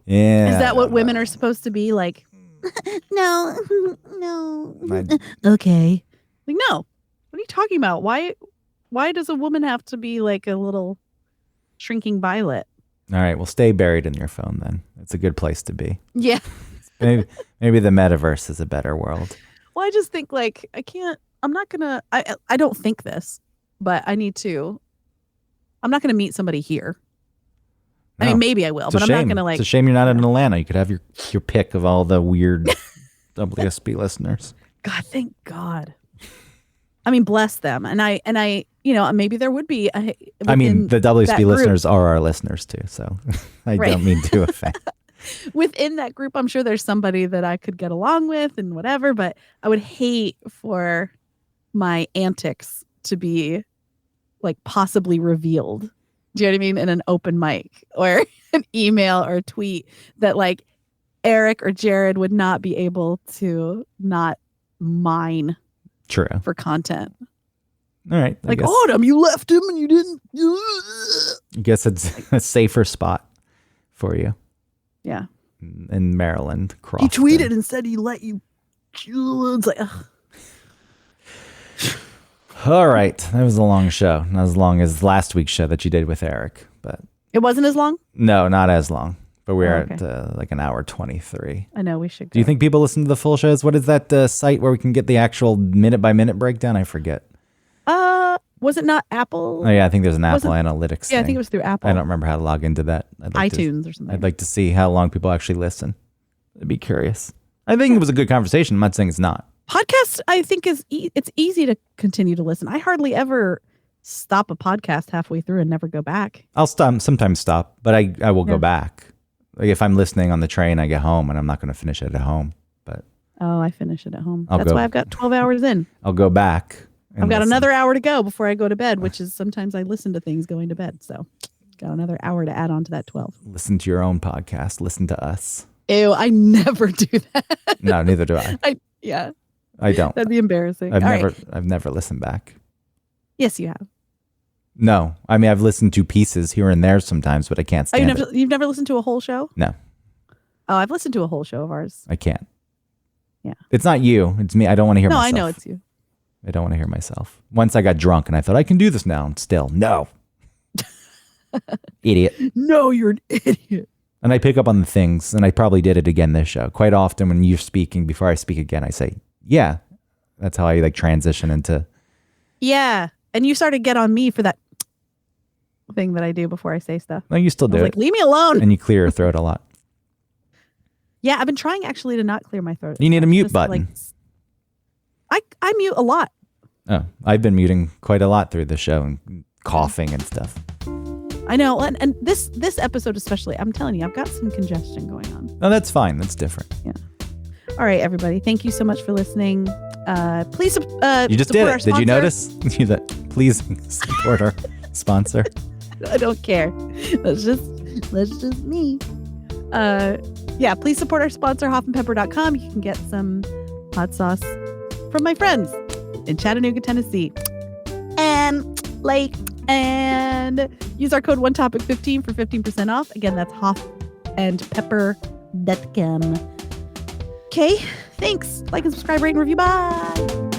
Yeah. Is that what women are supposed to be like? No. Okay. Like, no. What are you talking about? Why does a woman have to be like a little shrinking violet? All right. Well, stay buried in your phone then. It's a good place to be. Yeah. Maybe the metaverse is a better world. Well, I just think like I don't think this, but I'm not going to meet somebody here. No. I mean, maybe I will, but I'm not going to like. It's a shame you're not in Atlanta. You could have your pick of all the weird WSB listeners. God, thank God. I mean, bless them. And I, maybe there would be. I mean, the WSB listeners are our listeners too. So I don't mean to offend. Within that group, I'm sure there's somebody that I could get along with and whatever, but I would hate for my antics to be like possibly revealed. Do you know what I mean? In an open mic or an email or a tweet that like Eric or Jared would not be able to not mine True. for content. All right. Like, Autumn, you left him and you didn't. I guess it's a safer spot for you. Yeah. In Maryland. He tweeted and said he let you. It's like, ugh. All right. That was a long show. Not as long as last week's show that you did with Eric, but it wasn't as long? No, not as long. But we're okay. at like an hour 23. I know we should go. Do you think people listen to the full shows? What is that site where we can get the actual minute by minute breakdown? I forget. Was it not Apple? Oh yeah, I think there's an Apple Analytics thing. I think it was through Apple. I don't remember how to log into that. iTunes or something. I'd like to see how long people actually listen. I'd be curious. I think it was a good conversation. I'm not saying it's not. Podcast, I think it's easy to continue to listen. I hardly ever stop a podcast halfway through and never go back. I'll sometimes stop, but I will go back. Like if I'm listening on the train, I get home and I'm not going to finish it at home. But I finish it at home. That's why I've got 12 hours in. I'll go back. I've got another hour to go before I go to bed, which is sometimes I listen to things going to bed. So got another hour to add on to that 12. Listen to your own podcast. Listen to us. Ew, I never do that. No, neither do I. I don't. That'd be embarrassing. I've never listened back. Yes, you have. No, I mean I've listened to pieces here and there sometimes, but I can't stand it. You've never listened to a whole show? No. Oh, I've listened to a whole show of ours. I can't. Yeah. It's not you. It's me. I don't want to hear myself. I know it's you. I don't want to hear myself. Once I got drunk and I thought I can do this now, and still no. Idiot. No, you're an idiot. And I pick up on the things, and I probably did it again this show. Quite often when you're speaking, before I speak again, I say, yeah. That's how I like transition into. Yeah. And you started to get on me for that thing that I do before I say stuff. No, you still do it. Like, leave me alone. And you clear your throat a lot. Yeah, I've been trying actually to not clear my throat. You need a mute Just, button. I mute a lot. Oh, I've been muting quite a lot through the show and coughing and stuff. I know. And this episode especially, I'm telling you, I've got some congestion going on. No, that's fine. That's different. Yeah. All right, everybody. Thank you so much for listening. Please you just did it. Did you notice? Please support our sponsor. I don't care. That's just me. Yeah, please support our sponsor, hoffandpepper.com. You can get some hot sauce from my friends in Chattanooga, Tennessee. And use our code OneTopic15 for 15% off. Again, that's hoffandpepper.com. Okay, thanks. Like and subscribe, rate, and review. Bye.